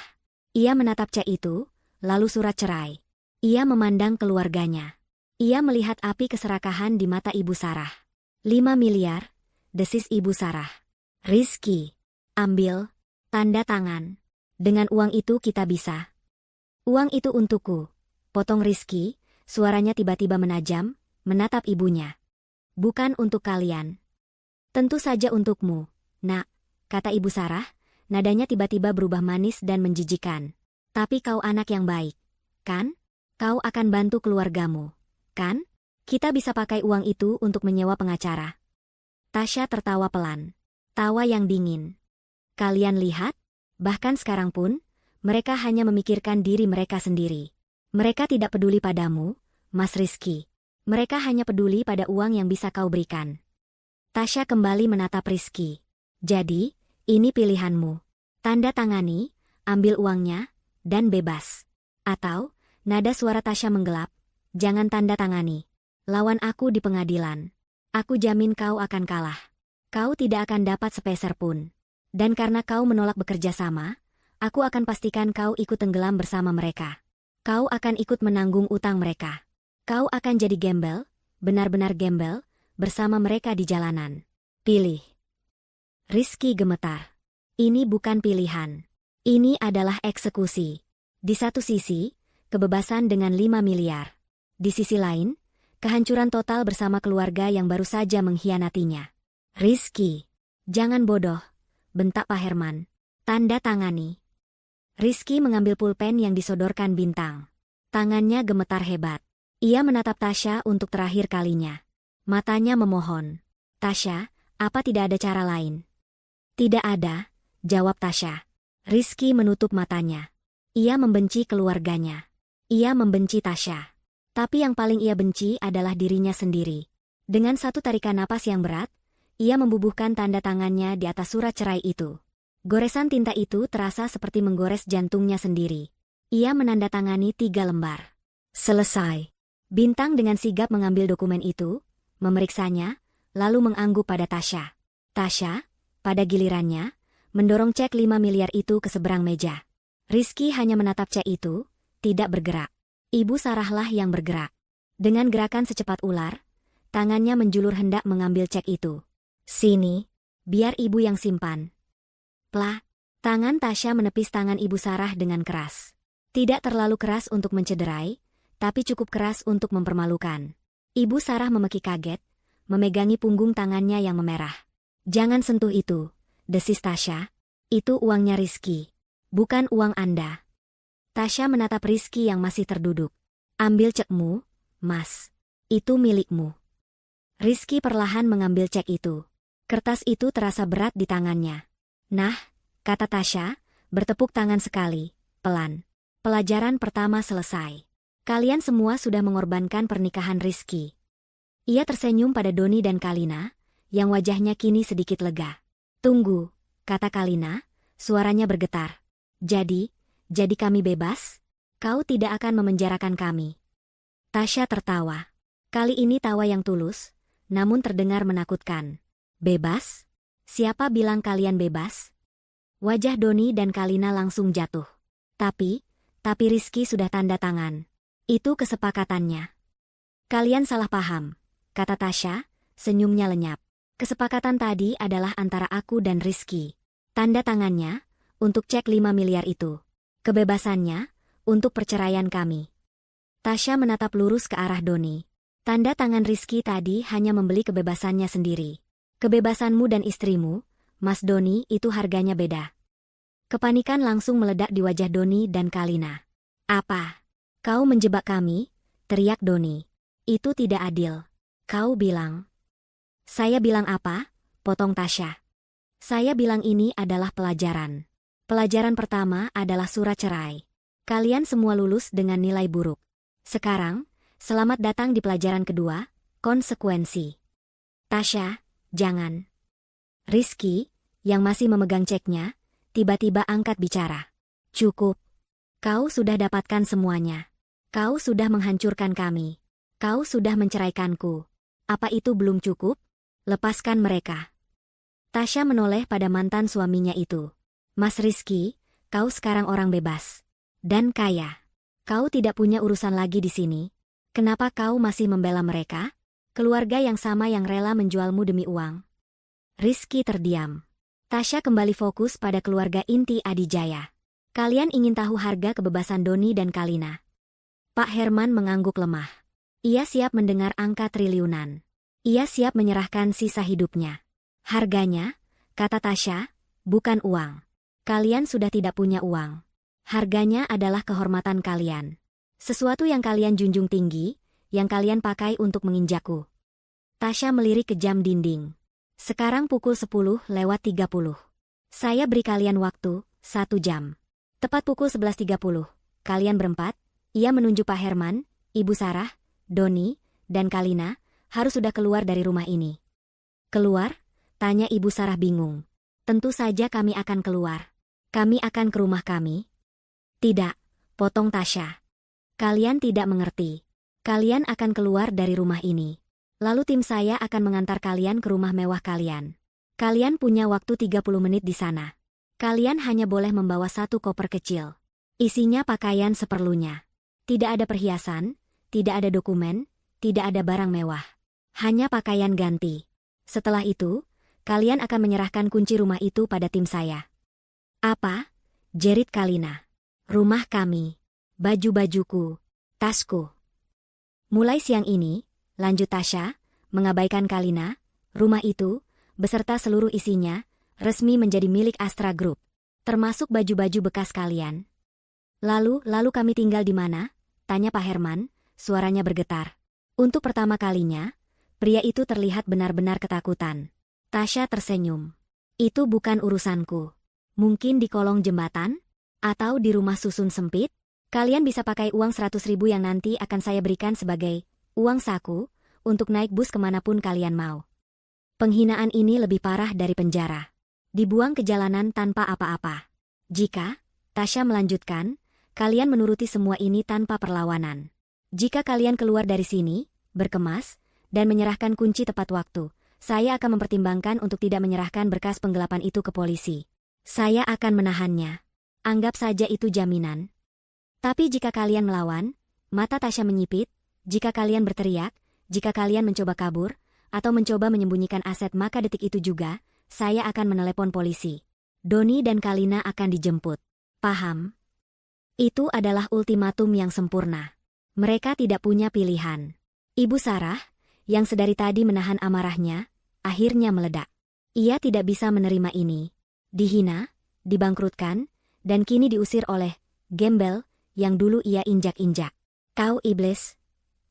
Ia menatap cek itu, lalu surat cerai. Ia memandang keluarganya. Ia melihat api keserakahan di mata Ibu Sarah. 5 miliar, desis Ibu Sarah. Rizky, ambil, tanda tangan. Dengan uang itu kita bisa. Uang itu untukku, potong Rizky, suaranya tiba-tiba menajam, menatap ibunya. Bukan untuk kalian. Tentu saja untukmu, nak, kata Ibu Sarah, nadanya tiba-tiba berubah manis dan menjijikan. Tapi kau anak yang baik, kan? Kau akan bantu keluargamu. Kan? Kita bisa pakai uang itu untuk menyewa pengacara. Tasya tertawa pelan. Tawa yang dingin. Kalian lihat? Bahkan sekarang pun, mereka hanya memikirkan diri mereka sendiri. Mereka tidak peduli padamu, Mas Rizky. Mereka hanya peduli pada uang yang bisa kau berikan. Tasya kembali menatap Rizky. Jadi, ini pilihanmu. Tanda tangani, ambil uangnya, dan bebas. Atau, nada suara Tasya menggelap. Jangan tanda tangani. Lawan aku di pengadilan. Aku jamin kau akan kalah. Kau tidak akan dapat sepeser pun. Dan karena kau menolak bekerja sama, aku akan pastikan kau ikut tenggelam bersama mereka. Kau akan ikut menanggung utang mereka. Kau akan jadi gembel, benar-benar gembel, bersama mereka di jalanan. Pilih. Rizky gemetar. Ini bukan pilihan. Ini adalah eksekusi. Di satu sisi, kebebasan dengan 5 miliar. Di sisi lain, kehancuran total bersama keluarga yang baru saja mengkhianatinya. Rizky, jangan bodoh, bentak Pak Herman. Tanda tangani. Rizky mengambil pulpen yang disodorkan Bintang. Tangannya gemetar hebat. Ia menatap Tasya untuk terakhir kalinya. Matanya memohon. Tasya, apa tidak ada cara lain? Tidak ada, jawab Tasya. Rizky menutup matanya. Ia membenci keluarganya. Ia membenci Tasya. Tapi yang paling ia benci adalah dirinya sendiri. Dengan satu tarikan napas yang berat, ia membubuhkan tanda tangannya di atas surat cerai itu. Goresan tinta itu terasa seperti menggores jantungnya sendiri. Ia menandatangani 3 lembar. Selesai. Bintang dengan sigap mengambil dokumen itu, memeriksanya, lalu mengangguk pada Tasya. Tasya, pada gilirannya, mendorong cek 5 miliar itu ke seberang meja. Rizky hanya menatap cek itu, tidak bergerak. Ibu Sarahlah yang bergerak. Dengan gerakan secepat ular, tangannya menjulur hendak mengambil cek itu. Sini, biar ibu yang simpan. Plah, tangan Tasya menepis tangan Ibu Sarah dengan keras. Tidak terlalu keras untuk mencederai, tapi cukup keras untuk mempermalukan. Ibu Sarah memeki kaget, memegangi punggung tangannya yang memerah. Jangan sentuh itu, desis Tasya. Itu uangnya Rizky. Bukan uang Anda. Tasya menatap Rizky yang masih terduduk. Ambil cekmu, Mas. Itu milikmu. Rizky perlahan mengambil cek itu. Kertas itu terasa berat di tangannya. Nah, kata Tasya, bertepuk tangan sekali, pelan. Pelajaran pertama selesai. Kalian semua sudah mengorbankan pernikahan Rizky. Ia tersenyum pada Doni dan Kalina, yang wajahnya kini sedikit lega. Tunggu, kata Kalina, suaranya bergetar. Jadi kami bebas? Kau tidak akan memenjarakan kami. Tasya tertawa. Kali ini tawa yang tulus, namun terdengar menakutkan. Bebas? Siapa bilang kalian bebas? Wajah Doni dan Kalina langsung jatuh. Tapi Rizky sudah tanda tangan. Itu kesepakatannya. Kalian salah paham, kata Tasya, senyumnya lenyap. Kesepakatan tadi adalah antara aku dan Rizky. Tanda tangannya, untuk cek 5 miliar itu. Kebebasannya, untuk perceraian kami. Tasya menatap lurus ke arah Doni. Tanda tangan Rizky tadi hanya membeli kebebasannya sendiri. Kebebasanmu dan istrimu, Mas Doni, itu harganya beda. Kepanikan langsung meledak di wajah Doni dan Kalina. Apa? Kau menjebak kami? Teriak Doni. Itu tidak adil. Kau bilang. Saya bilang apa? Potong Tasya. Saya bilang ini adalah pelajaran. Pelajaran pertama adalah surat cerai. Kalian semua lulus dengan nilai buruk. Sekarang, selamat datang di pelajaran kedua, konsekuensi. Tasya, jangan. Rizky, yang masih memegang ceknya, tiba-tiba angkat bicara. Cukup. Kau sudah dapatkan semuanya. Kau sudah menghancurkan kami. Kau sudah menceraikanku. Apa itu belum cukup? Lepaskan mereka. Tasya menoleh pada mantan suaminya itu. Mas Rizky, kau sekarang orang bebas. Dan kaya. Kau tidak punya urusan lagi di sini. Kenapa kau masih membela mereka? Keluarga yang sama yang rela menjualmu demi uang. Rizky terdiam. Tasya kembali fokus pada keluarga inti Adijaya. Kalian ingin tahu harga kebebasan Doni dan Kalina? Pak Herman mengangguk lemah. Ia siap mendengar angka triliunan. Ia siap menyerahkan sisa hidupnya. Harganya, kata Tasya, bukan uang. Kalian sudah tidak punya uang. Harganya adalah kehormatan kalian. Sesuatu yang kalian junjung tinggi, yang kalian pakai untuk menginjakku. Tasya melirik ke jam dinding. Sekarang pukul 10:30. Saya beri kalian waktu, 1 jam. Tepat pukul 11:30, kalian berempat, ia menunjuk Pak Herman, Ibu Sarah, Doni, dan Kalina, harus sudah keluar dari rumah ini. Keluar? Tanya Ibu Sarah bingung. Tentu saja kami akan keluar. Kami akan ke rumah kami. Tidak, potong Tasya. Kalian tidak mengerti. Kalian akan keluar dari rumah ini. Lalu tim saya akan mengantar kalian ke rumah mewah kalian. Kalian punya waktu 30 menit di sana. Kalian hanya boleh membawa 1 koper kecil. Isinya pakaian seperlunya. Tidak ada perhiasan, tidak ada dokumen, tidak ada barang mewah. Hanya pakaian ganti. Setelah itu, kalian akan menyerahkan kunci rumah itu pada tim saya. Apa? Jerit Kalina. Rumah kami. Baju-bajuku. Tasku. Mulai siang ini, lanjut Tasya, mengabaikan Kalina, rumah itu, beserta seluruh isinya, resmi menjadi milik Astra Group. Termasuk baju-baju bekas kalian. Lalu kami tinggal di mana? Tanya Pak Herman, suaranya bergetar. Untuk pertama kalinya, pria itu terlihat benar-benar ketakutan. Tasya tersenyum. Itu bukan urusanku. Mungkin di kolong jembatan? Atau di rumah susun sempit? Kalian bisa pakai uang 100.000 yang nanti akan saya berikan sebagai uang saku untuk naik bus kemanapun kalian mau. Penghinaan ini lebih parah dari penjara. Dibuang ke jalanan tanpa apa-apa. Jika, Tasya melanjutkan, kalian menuruti semua ini tanpa perlawanan. Jika kalian keluar dari sini, berkemas, dan menyerahkan kunci tepat waktu, saya akan mempertimbangkan untuk tidak menyerahkan berkas penggelapan itu ke polisi. Saya akan menahannya. Anggap saja itu jaminan. Tapi jika kalian melawan, mata Tasya menyipit, jika kalian berteriak, jika kalian mencoba kabur, atau mencoba menyembunyikan aset maka detik itu juga, saya akan menelepon polisi. Doni dan Kalina akan dijemput. Paham? Itu adalah ultimatum yang sempurna. Mereka tidak punya pilihan. Ibu Sarah, yang sedari tadi menahan amarahnya, akhirnya meledak. Ia tidak bisa menerima ini. Dihina, dibangkrutkan, dan kini diusir oleh gembel yang dulu ia injak-injak. Kau iblis,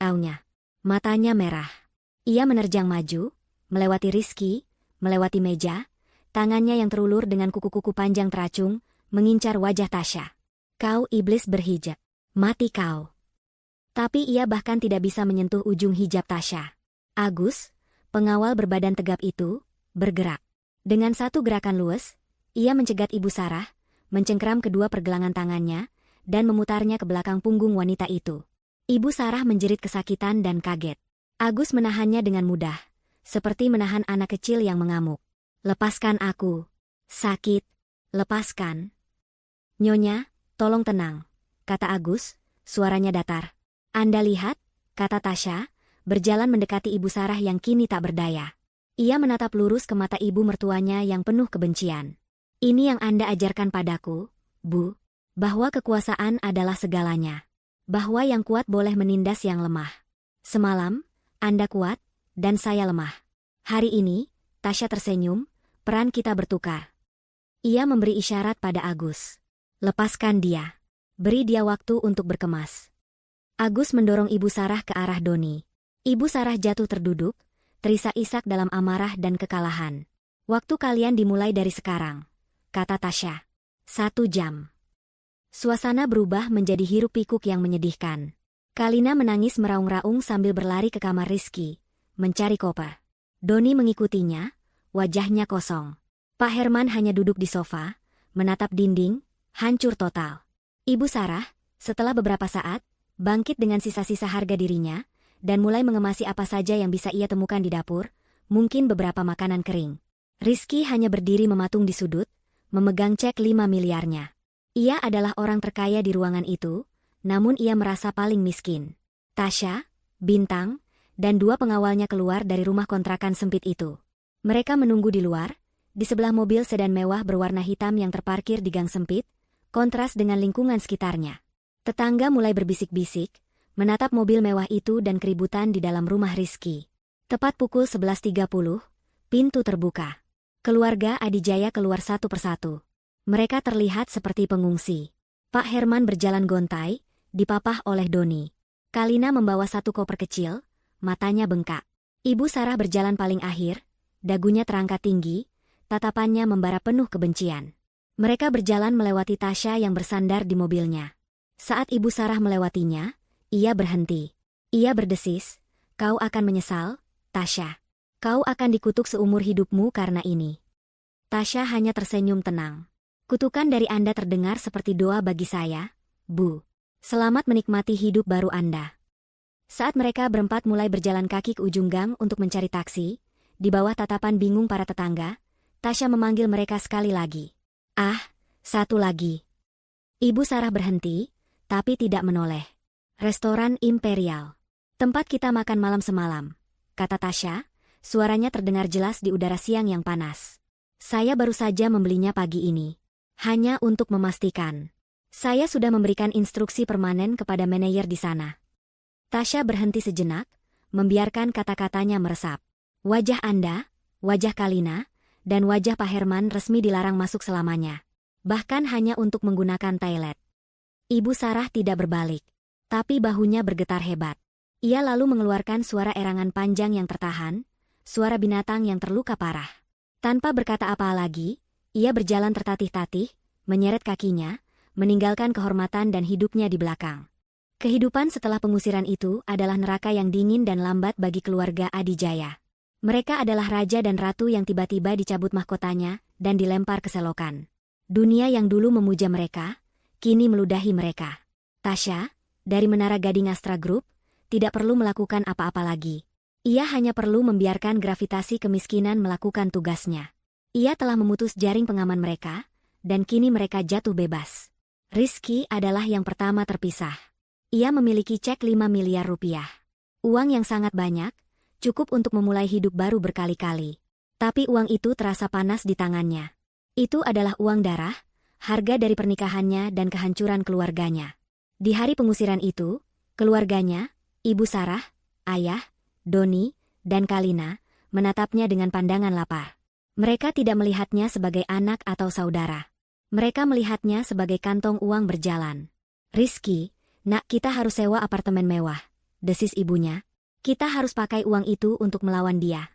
aunya. Matanya merah. Ia menerjang maju, melewati Rizky, melewati meja, tangannya yang terulur dengan kuku-kuku panjang teracung, mengincar wajah Tasya. Kau iblis berhijab. Mati kau. Tapi ia bahkan tidak bisa menyentuh ujung hijab Tasya. Agus, pengawal berbadan tegap itu, bergerak. Dengan satu gerakan luwes, ia mencegat Ibu Sarah, mencengkeram kedua pergelangan tangannya, dan memutarnya ke belakang punggung wanita itu. Ibu Sarah menjerit kesakitan dan kaget. Agus menahannya dengan mudah, seperti menahan anak kecil yang mengamuk. Lepaskan aku. Sakit. Lepaskan. Nyonya, tolong tenang, kata Agus, suaranya datar. Anda lihat, kata Tasya, berjalan mendekati Ibu Sarah yang kini tak berdaya. Ia menatap lurus ke mata ibu mertuanya yang penuh kebencian. Ini yang Anda ajarkan padaku, Bu, bahwa kekuasaan adalah segalanya. Bahwa yang kuat boleh menindas yang lemah. Semalam, Anda kuat, dan saya lemah. Hari ini, Tasya tersenyum, peran kita bertukar. Ia memberi isyarat pada Agus. Lepaskan dia. Beri dia waktu untuk berkemas. Agus mendorong Ibu Sarah ke arah Doni. Ibu Sarah jatuh terduduk, terisak-isak dalam amarah dan kekalahan. Waktu kalian dimulai dari sekarang, kata Tasya. 1 jam. Suasana berubah menjadi hiruk-pikuk yang menyedihkan. Kalina menangis meraung-raung sambil berlari ke kamar Rizky, mencari koper. Doni mengikutinya, wajahnya kosong. Pak Herman hanya duduk di sofa, menatap dinding, hancur total. Ibu Sarah, setelah beberapa saat, bangkit dengan sisa-sisa harga dirinya, dan mulai mengemasi apa saja yang bisa ia temukan di dapur, mungkin beberapa makanan kering. Rizky hanya berdiri mematung di sudut, memegang cek 5 miliarnya. Ia adalah orang terkaya di ruangan itu, namun ia merasa paling miskin. Tasya, Bintang, dan 2 pengawalnya keluar dari rumah kontrakan sempit itu. Mereka menunggu di luar, di sebelah mobil sedan mewah berwarna hitam yang terparkir di gang sempit, kontras dengan lingkungan sekitarnya. Tetangga mulai berbisik-bisik, menatap mobil mewah itu dan keributan di dalam rumah Rizky. Tepat pukul 11.30, pintu terbuka. Keluarga Adijaya keluar satu persatu. Mereka terlihat seperti pengungsi. Pak Herman berjalan gontai, dipapah oleh Doni. Kalina membawa 1 koper kecil, matanya bengkak. Ibu Sarah berjalan paling akhir, dagunya terangkat tinggi, tatapannya membara penuh kebencian. Mereka berjalan melewati Tasya yang bersandar di mobilnya. Saat Ibu Sarah melewatinya, ia berhenti. Ia berdesis, kau akan menyesal, Tasya. Kau akan dikutuk seumur hidupmu karena ini. Tasya hanya tersenyum tenang. Kutukan dari Anda terdengar seperti doa bagi saya, Bu. Selamat menikmati hidup baru Anda. Saat mereka berempat mulai berjalan kaki ke ujung gang untuk mencari taksi, di bawah tatapan bingung para tetangga, Tasya memanggil mereka sekali lagi. Ah, 1 lagi. Ibu Sarah berhenti, tapi tidak menoleh. Restoran Imperial. Tempat kita makan malam semalam, kata Tasya, suaranya terdengar jelas di udara siang yang panas. Saya baru saja membelinya pagi ini. Hanya untuk memastikan. Saya sudah memberikan instruksi permanen kepada manajer di sana. Tasya berhenti sejenak, membiarkan kata-katanya meresap. Wajah Anda, wajah Kalina, dan wajah Pak Herman resmi dilarang masuk selamanya. Bahkan hanya untuk menggunakan toilet. Ibu Sarah tidak berbalik, tapi bahunya bergetar hebat. Ia lalu mengeluarkan suara erangan panjang yang tertahan, suara binatang yang terluka parah. Tanpa berkata apa lagi, ia berjalan tertatih-tatih, menyeret kakinya, meninggalkan kehormatan dan hidupnya di belakang. Kehidupan setelah pengusiran itu adalah neraka yang dingin dan lambat bagi keluarga Adijaya. Mereka adalah raja dan ratu yang tiba-tiba dicabut mahkotanya dan dilempar ke selokan. Dunia yang dulu memuja mereka, kini meludahi mereka. Tasya, dari Menara Gading Astra Group, tidak perlu melakukan apa-apa lagi. Ia hanya perlu membiarkan gravitasi kemiskinan melakukan tugasnya. Ia telah memutus jaring pengaman mereka, dan kini mereka jatuh bebas. Rizky adalah yang pertama terpisah. Ia memiliki cek 5 miliar rupiah. Uang yang sangat banyak, cukup untuk memulai hidup baru berkali-kali. Tapi uang itu terasa panas di tangannya. Itu adalah uang darah, harga dari pernikahannya dan kehancuran keluarganya. Di hari pengusiran itu, keluarganya, Ibu Sarah, Ayah, Doni, dan Kalina, menatapnya dengan pandangan lapar. Mereka tidak melihatnya sebagai anak atau saudara. Mereka melihatnya sebagai kantong uang berjalan. Rizky, nak, kita harus sewa apartemen mewah, desis ibunya. Kita harus pakai uang itu untuk melawan dia.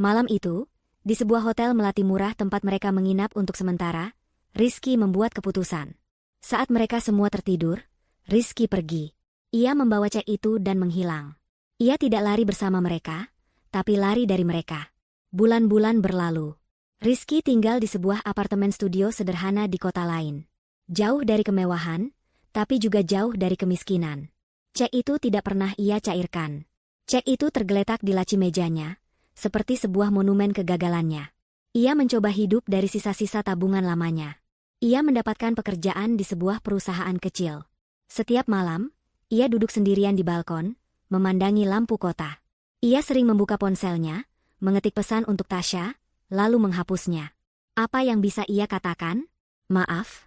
Malam itu, di sebuah hotel melati murah tempat mereka menginap untuk sementara, Rizky membuat keputusan. Saat mereka semua tertidur, Rizky pergi. Ia membawa cek itu dan menghilang. Ia tidak lari bersama mereka, tapi lari dari mereka. Bulan-bulan berlalu. Rizky tinggal di sebuah apartemen studio sederhana di kota lain. Jauh dari kemewahan, tapi juga jauh dari kemiskinan. Cek itu tidak pernah ia cairkan. Cek itu tergeletak di laci mejanya, seperti sebuah monumen kegagalannya. Ia mencoba hidup dari sisa-sisa tabungan lamanya. Ia mendapatkan pekerjaan di sebuah perusahaan kecil. Setiap malam, ia duduk sendirian di balkon, memandangi lampu kota. Ia sering membuka ponselnya, mengetik pesan untuk Tasya, lalu menghapusnya. Apa yang bisa ia katakan? Maaf.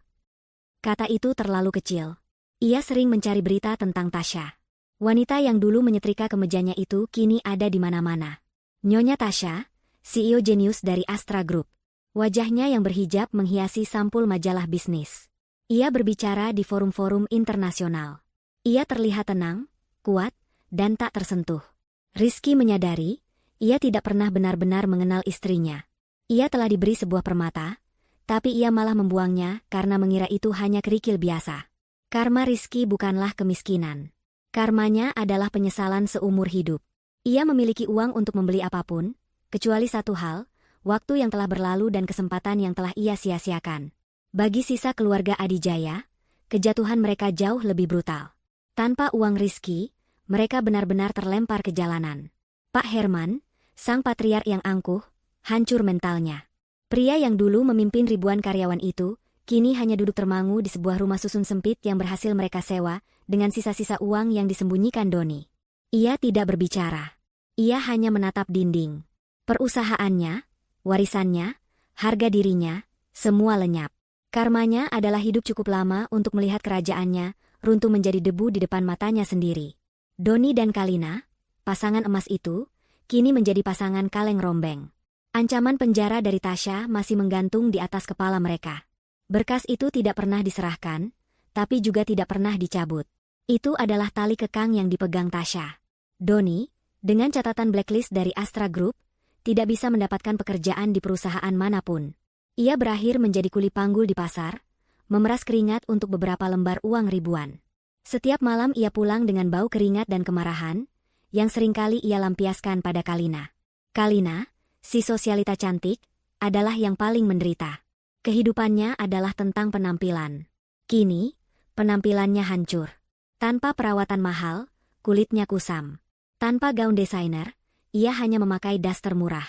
Kata itu terlalu kecil. Ia sering mencari berita tentang Tasya. Wanita yang dulu menyetrika kemejanya itu kini ada di mana-mana. Nyonya Tasya, CEO jenius dari Astra Group. Wajahnya yang berhijab menghiasi sampul majalah bisnis. Ia berbicara di forum-forum internasional. Ia terlihat tenang, kuat, dan tak tersentuh. Rizky menyadari, ia tidak pernah benar-benar mengenal istrinya. Ia telah diberi sebuah permata, tapi ia malah membuangnya karena mengira itu hanya kerikil biasa. Karma Rizky bukanlah kemiskinan. Karmanya adalah penyesalan seumur hidup. Ia memiliki uang untuk membeli apapun, kecuali satu hal, waktu yang telah berlalu dan kesempatan yang telah ia sia-siakan. Bagi sisa keluarga Adijaya, kejatuhan mereka jauh lebih brutal. Tanpa uang Rizky, mereka benar-benar terlempar ke jalanan. Pak Herman, sang patriark yang angkuh, hancur mentalnya. Pria yang dulu memimpin ribuan karyawan itu, kini hanya duduk termangu di sebuah rumah susun sempit yang berhasil mereka sewa, dengan sisa-sisa uang yang disembunyikan Doni. Ia tidak berbicara. Ia hanya menatap dinding. Perusahaannya, warisannya, harga dirinya, semua lenyap. Karmanya adalah hidup cukup lama untuk melihat kerajaannya runtuh menjadi debu di depan matanya sendiri. Doni dan Kalina, pasangan emas itu, kini menjadi pasangan kaleng rombeng. Ancaman penjara dari Tasya masih menggantung di atas kepala mereka. Berkas itu tidak pernah diserahkan, tapi juga tidak pernah dicabut. Itu adalah tali kekang yang dipegang Tasya. Doni, dengan catatan blacklist dari Astra Group, tidak bisa mendapatkan pekerjaan di perusahaan manapun. Ia berakhir menjadi kuli panggul di pasar, memeras keringat untuk beberapa lembar uang ribuan. Setiap malam ia pulang dengan bau keringat dan kemarahan, yang seringkali ia lampiaskan pada Kalina. Kalina, si sosialita cantik, adalah yang paling menderita. Kehidupannya adalah tentang penampilan. Kini, penampilannya hancur. Tanpa perawatan mahal, kulitnya kusam. Tanpa gaun desainer, ia hanya memakai daster murah.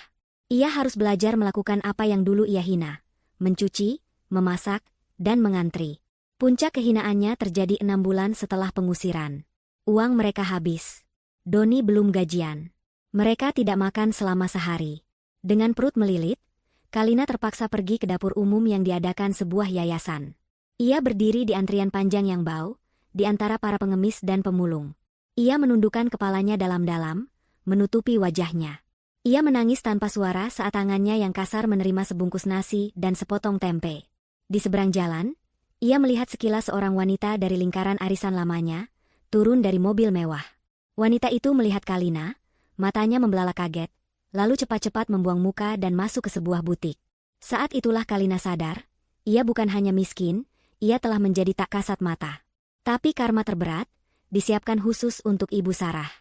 Ia harus belajar melakukan apa yang dulu ia hina, mencuci, memasak, dan mengantri. Puncak kehinaannya terjadi 6 bulan setelah pengusiran. Uang mereka habis. Doni belum gajian. Mereka tidak makan selama sehari. Dengan perut melilit, Kalina terpaksa pergi ke dapur umum yang diadakan sebuah yayasan. Ia berdiri di antrian panjang yang bau, di antara para pengemis dan pemulung. Ia menundukkan kepalanya dalam-dalam, menutupi wajahnya. Ia menangis tanpa suara saat tangannya yang kasar menerima sebungkus nasi dan sepotong tempe. Di seberang jalan, ia melihat sekilas seorang wanita dari lingkaran arisan lamanya, turun dari mobil mewah. Wanita itu melihat Kalina, matanya membelalak kaget, lalu cepat-cepat membuang muka dan masuk ke sebuah butik. Saat itulah Kalina sadar, ia bukan hanya miskin, ia telah menjadi tak kasat mata. Tapi karma terberat, disiapkan khusus untuk Ibu Sarah.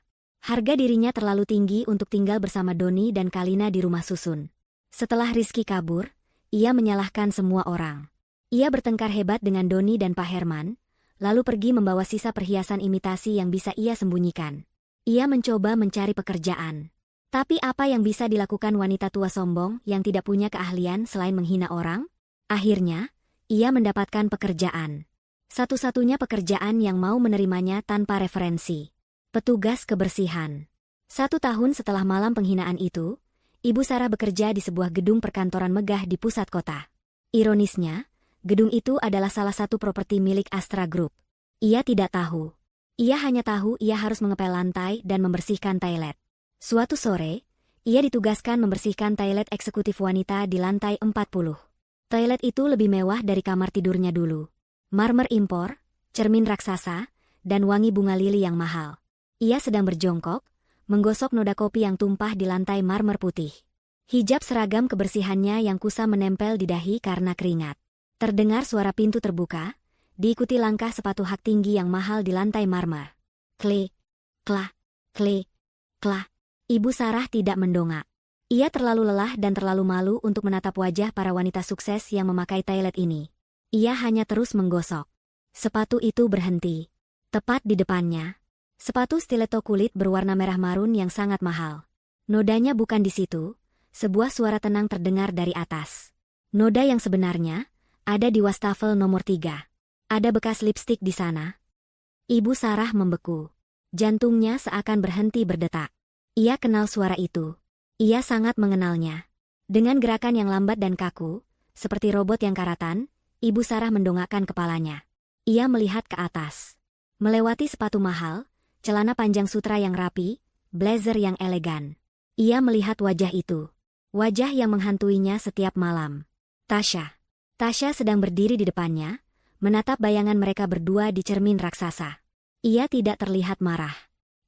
Harga dirinya terlalu tinggi untuk tinggal bersama Doni dan Kalina di rumah susun. Setelah Rizky kabur, ia menyalahkan semua orang. Ia bertengkar hebat dengan Doni dan Pak Herman, lalu pergi membawa sisa perhiasan imitasi yang bisa ia sembunyikan. Ia mencoba mencari pekerjaan. Tapi apa yang bisa dilakukan wanita tua sombong yang tidak punya keahlian selain menghina orang? Akhirnya, ia mendapatkan pekerjaan. Satu-satunya pekerjaan yang mau menerimanya tanpa referensi. Petugas kebersihan. 1 tahun setelah malam penghinaan itu, Ibu Sarah bekerja di sebuah gedung perkantoran megah di pusat kota. Ironisnya, gedung itu adalah salah satu properti milik Astra Group. Ia tidak tahu. Ia hanya tahu ia harus mengepel lantai dan membersihkan toilet. Suatu sore, ia ditugaskan membersihkan toilet eksekutif wanita di lantai 40. Toilet itu lebih mewah dari kamar tidurnya dulu. Marmer impor, cermin raksasa, dan wangi bunga lili yang mahal. Ia sedang berjongkok, menggosok noda kopi yang tumpah di lantai marmer putih. Hijab seragam kebersihannya yang kusam menempel di dahi karena keringat. Terdengar suara pintu terbuka, diikuti langkah sepatu hak tinggi yang mahal di lantai marmer. Kle, klah, kle, klah. Ibu Sarah tidak mendongak. Ia terlalu lelah dan terlalu malu untuk menatap wajah para wanita sukses yang memakai toilet ini. Ia hanya terus menggosok. Sepatu itu berhenti. Tepat di depannya. Sepatu stiletto kulit berwarna merah marun yang sangat mahal. Nodanya bukan di situ. Sebuah suara tenang terdengar dari atas. Noda yang sebenarnya ada di wastafel nomor 3. Ada bekas lipstik di sana. Ibu Sarah membeku. Jantungnya seakan berhenti berdetak. Ia kenal suara itu. Ia sangat mengenalnya. Dengan gerakan yang lambat dan kaku, seperti robot yang karatan, Ibu Sarah mendongakkan kepalanya. Ia melihat ke atas. Melewati sepatu mahal, celana panjang sutra yang rapi, blazer yang elegan. Ia melihat wajah itu. Wajah yang menghantuinya setiap malam. Tasha. Tasha sedang berdiri di depannya, menatap bayangan mereka berdua di cermin raksasa. Ia tidak terlihat marah.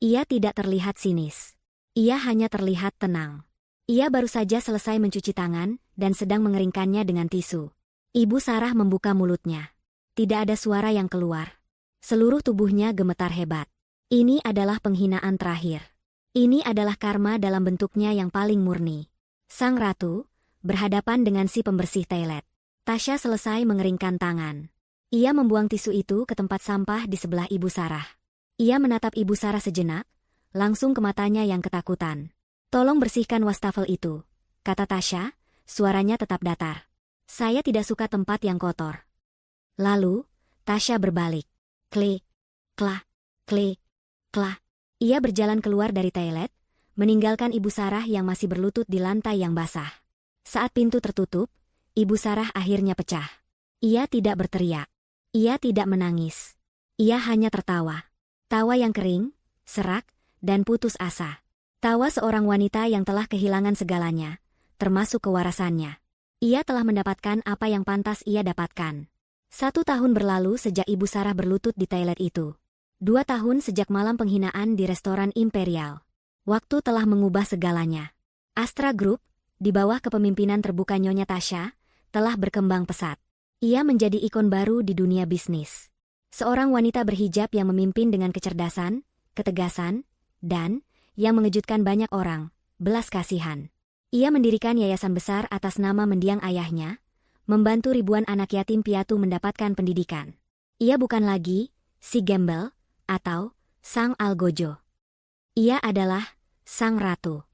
Ia tidak terlihat sinis. Ia hanya terlihat tenang. Ia baru saja selesai mencuci tangan dan sedang mengeringkannya dengan tisu. Ibu Sarah membuka mulutnya. Tidak ada suara yang keluar. Seluruh tubuhnya gemetar hebat. Ini adalah penghinaan terakhir. Ini adalah karma dalam bentuknya yang paling murni. Sang ratu berhadapan dengan si pembersih toilet. Tasha selesai mengeringkan tangan. Ia membuang tisu itu ke tempat sampah di sebelah Ibu Sarah. Ia menatap Ibu Sarah sejenak, langsung ke matanya yang ketakutan. "Tolong bersihkan wastafel itu," kata Tasha, suaranya tetap datar. "Saya tidak suka tempat yang kotor." Lalu, Tasha berbalik. Kle, klah, kle, klah. Ia berjalan keluar dari toilet, meninggalkan Ibu Sarah yang masih berlutut di lantai yang basah. Saat pintu tertutup, Ibu Sarah akhirnya pecah. Ia tidak berteriak. Ia tidak menangis. Ia hanya tertawa. Tawa yang kering, serak, dan putus asa. Tawa seorang wanita yang telah kehilangan segalanya, termasuk kewarasannya. Ia telah mendapatkan apa yang pantas ia dapatkan. 1 tahun berlalu sejak Ibu Sarah berlutut di toilet itu. 2 tahun sejak malam penghinaan di restoran Imperial. Waktu telah mengubah segalanya. Astra Group, di bawah kepemimpinan terbuka Nyonya Tasha, telah berkembang pesat. Ia menjadi ikon baru di dunia bisnis. Seorang wanita berhijab yang memimpin dengan kecerdasan, ketegasan, dan, yang mengejutkan banyak orang, belas kasihan. Ia mendirikan yayasan besar atas nama mendiang ayahnya, membantu ribuan anak yatim piatu mendapatkan pendidikan. Ia bukan lagi si gembel atau sang algojo. Ia adalah sang ratu.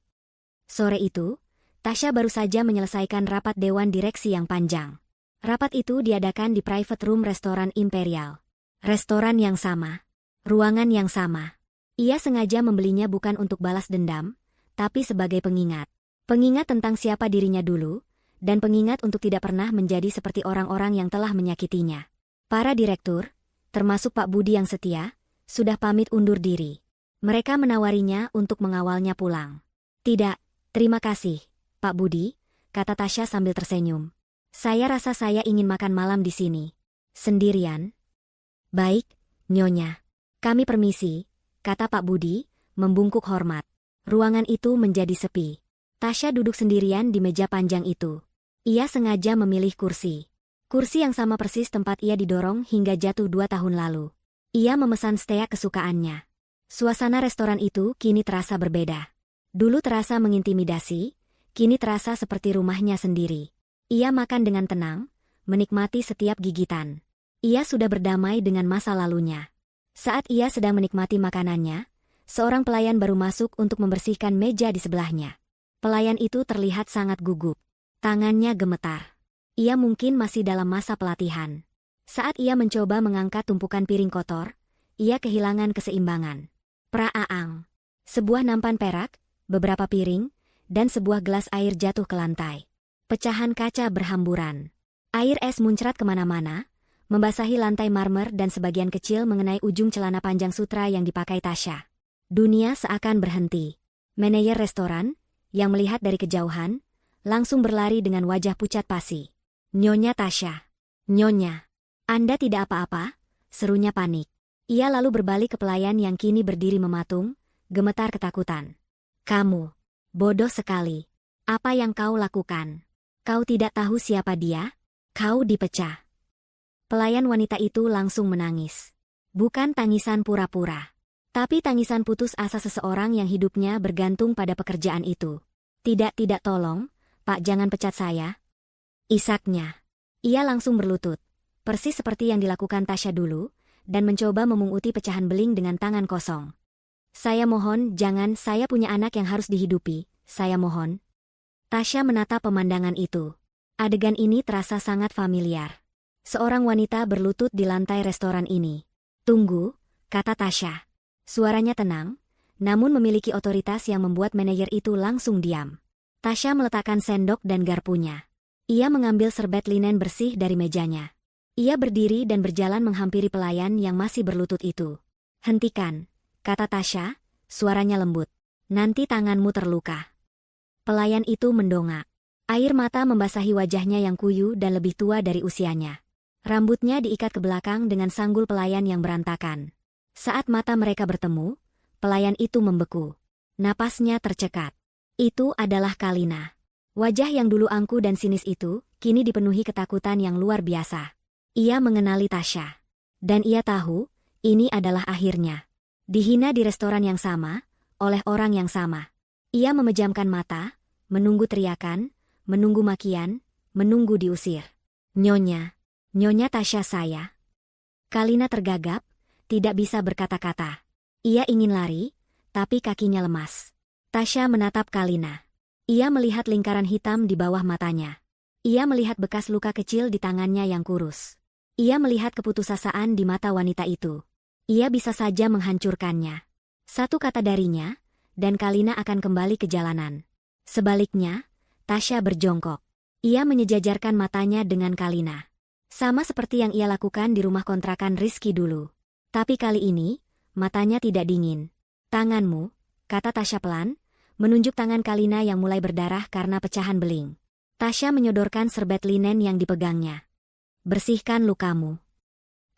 Sore itu, Tasha baru saja menyelesaikan rapat dewan direksi yang panjang. Rapat itu diadakan di private room restoran Imperial. Restoran yang sama. Ruangan yang sama. Ia sengaja membelinya bukan untuk balas dendam, tapi sebagai pengingat. Pengingat tentang siapa dirinya dulu, dan pengingat untuk tidak pernah menjadi seperti orang-orang yang telah menyakitinya. Para direktur, termasuk Pak Budi yang setia, sudah pamit undur diri. Mereka menawarinya untuk mengawalnya pulang. Tidak, terima kasih, Pak Budi, kata Tasya sambil tersenyum. Saya rasa saya ingin makan malam di sini. Sendirian? Baik, Nyonya. Kami permisi, kata Pak Budi, membungkuk hormat. Ruangan itu menjadi sepi. Tasya duduk sendirian di meja panjang itu. Ia sengaja memilih kursi. Kursi yang sama persis tempat ia didorong hingga jatuh 2 tahun lalu. Ia memesan steak kesukaannya. Suasana restoran itu kini terasa berbeda. Dulu terasa mengintimidasi, kini terasa seperti rumahnya sendiri. Ia makan dengan tenang, menikmati setiap gigitan. Ia sudah berdamai dengan masa lalunya. Saat ia sedang menikmati makanannya, seorang pelayan baru masuk untuk membersihkan meja di sebelahnya. Pelayan itu terlihat sangat gugup. Tangannya gemetar. Ia mungkin masih dalam masa pelatihan. Saat ia mencoba mengangkat tumpukan piring kotor, ia kehilangan keseimbangan. Praaang. Sebuah nampan perak, beberapa piring, dan sebuah gelas air jatuh ke lantai. Pecahan kaca berhamburan. Air es muncrat kemana-mana, membasahi lantai marmer dan sebagian kecil mengenai ujung celana panjang sutra yang dipakai Tasya. Dunia seakan berhenti. Manajer restoran, yang melihat dari kejauhan, langsung berlari dengan wajah pucat pasi. Nyonya Tasya. Nyonya. Anda tidak apa-apa? Serunya panik. Ia lalu berbalik ke pelayan yang kini berdiri mematung, gemetar ketakutan. Kamu. Bodoh sekali. Apa yang kau lakukan? Kau tidak tahu siapa dia? Kau dipecah. Pelayan wanita itu langsung menangis. Bukan tangisan pura-pura, tapi tangisan putus asa seseorang yang hidupnya bergantung pada pekerjaan itu. Tidak tolong, Pak, jangan pecat saya. Isaknya. Ia langsung berlutut, persis seperti yang dilakukan Tasya dulu, dan mencoba memunguti pecahan beling dengan tangan kosong. Saya mohon, jangan, saya punya anak yang harus dihidupi, saya mohon. Tasya menatap pemandangan itu. Adegan ini terasa sangat familiar. Seorang wanita berlutut di lantai restoran ini. Tunggu, kata Tasya. Suaranya tenang, namun memiliki otoritas yang membuat manajer itu langsung diam. Tasya meletakkan sendok dan garpunya. Ia mengambil serbet linen bersih dari mejanya. Ia berdiri dan berjalan menghampiri pelayan yang masih berlutut itu. Hentikan, kata Tasya, suaranya lembut. Nanti tanganmu terluka. Pelayan itu mendongak. Air mata membasahi wajahnya yang kuyu dan lebih tua dari usianya. Rambutnya diikat ke belakang dengan sanggul pelayan yang berantakan. Saat mata mereka bertemu, pelayan itu membeku. Napasnya tercekat. Itu adalah Kalina. Wajah yang dulu angkuh dan sinis itu, kini dipenuhi ketakutan yang luar biasa. Ia mengenali Tasya. Dan ia tahu, ini adalah akhirnya. Dihina di restoran yang sama, oleh orang yang sama. Ia memejamkan mata, menunggu teriakan, menunggu makian, menunggu diusir. Nyonya. Nyonya Tasya saya. Kalina tergagap, tidak bisa berkata-kata. Ia ingin lari, tapi kakinya lemas. Tasya menatap Kalina. Ia melihat lingkaran hitam di bawah matanya. Ia melihat bekas luka kecil di tangannya yang kurus. Ia melihat keputusasaan di mata wanita itu. Ia bisa saja menghancurkannya. Satu kata darinya, dan Kalina akan kembali ke jalanan. Sebaliknya, Tasya berjongkok. Ia menyejajarkan matanya dengan Kalina. Sama seperti yang ia lakukan di rumah kontrakan Rizky dulu. Tapi kali ini, matanya tidak dingin. Tanganmu, kata Tasya pelan, menunjuk tangan Kalina yang mulai berdarah karena pecahan beling. Tasya menyodorkan serbet linen yang dipegangnya. Bersihkan lukamu.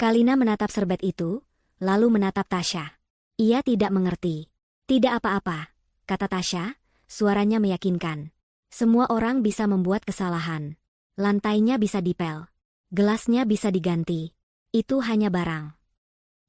Kalina menatap serbet itu, lalu menatap Tasya. Ia tidak mengerti. Tidak apa-apa, kata Tasya, suaranya meyakinkan. Semua orang bisa membuat kesalahan. Lantainya bisa dipel. Gelasnya bisa diganti. Itu hanya barang.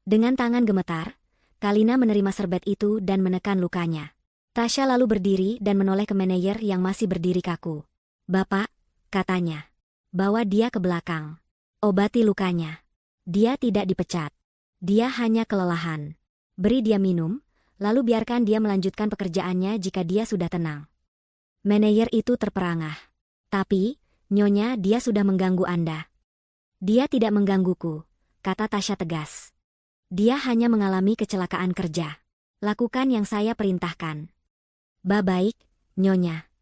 Dengan tangan gemetar, Kalina menerima serbet itu dan menekan lukanya. Tasya lalu berdiri dan menoleh ke manajer yang masih berdiri kaku. Bapak, katanya. Bawa dia ke belakang. Obati lukanya. Dia tidak dipecat. Dia hanya kelelahan. Beri dia minum, lalu biarkan dia melanjutkan pekerjaannya jika dia sudah tenang. Manajer itu terperangah. Tapi, Nyonya, dia sudah mengganggu Anda. Dia tidak menggangguku, kata Tasya tegas. Dia hanya mengalami kecelakaan kerja. Lakukan yang saya perintahkan. Baik, Nyonya.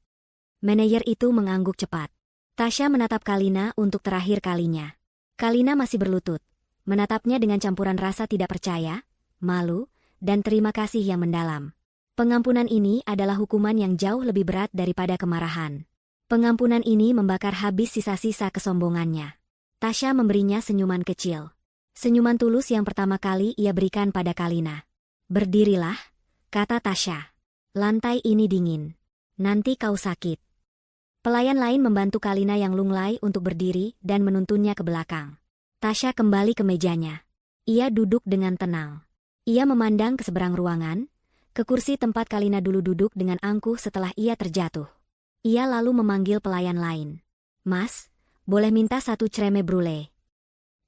Manajer itu mengangguk cepat. Tasya menatap Kalina untuk terakhir kalinya. Kalina masih berlutut, menatapnya dengan campuran rasa tidak percaya, malu, dan terima kasih yang mendalam. Pengampunan ini adalah hukuman yang jauh lebih berat daripada kemarahan. Pengampunan ini membakar habis sisa-sisa kesombongannya. Tasya memberinya senyuman kecil. Senyuman tulus yang pertama kali ia berikan pada Kalina. Berdirilah, kata Tasya. Lantai ini dingin. Nanti kau sakit. Pelayan lain membantu Kalina yang lunglai untuk berdiri dan menuntunnya ke belakang. Tasya kembali ke mejanya. Ia duduk dengan tenang. Ia memandang ke seberang ruangan, ke kursi tempat Kalina dulu duduk dengan angkuh setelah ia terjatuh. Ia lalu memanggil pelayan lain. Mas, boleh minta 1 creme brulee.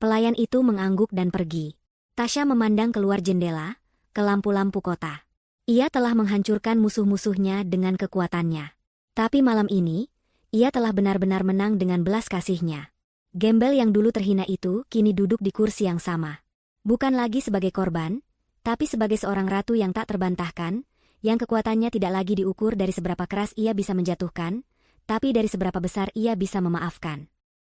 Pelayan itu mengangguk dan pergi. Tasya memandang keluar jendela, ke lampu-lampu kota. Ia telah menghancurkan musuh-musuhnya dengan kekuatannya. Tapi malam ini, ia telah benar-benar menang dengan belas kasihnya. Gembel yang dulu terhina itu kini duduk di kursi yang sama. Bukan lagi sebagai korban, tapi sebagai seorang ratu yang tak terbantahkan, yang kekuatannya tidak lagi diukur dari seberapa keras ia bisa menjatuhkan, tapi dari seberapa besar ia bisa memaafkan.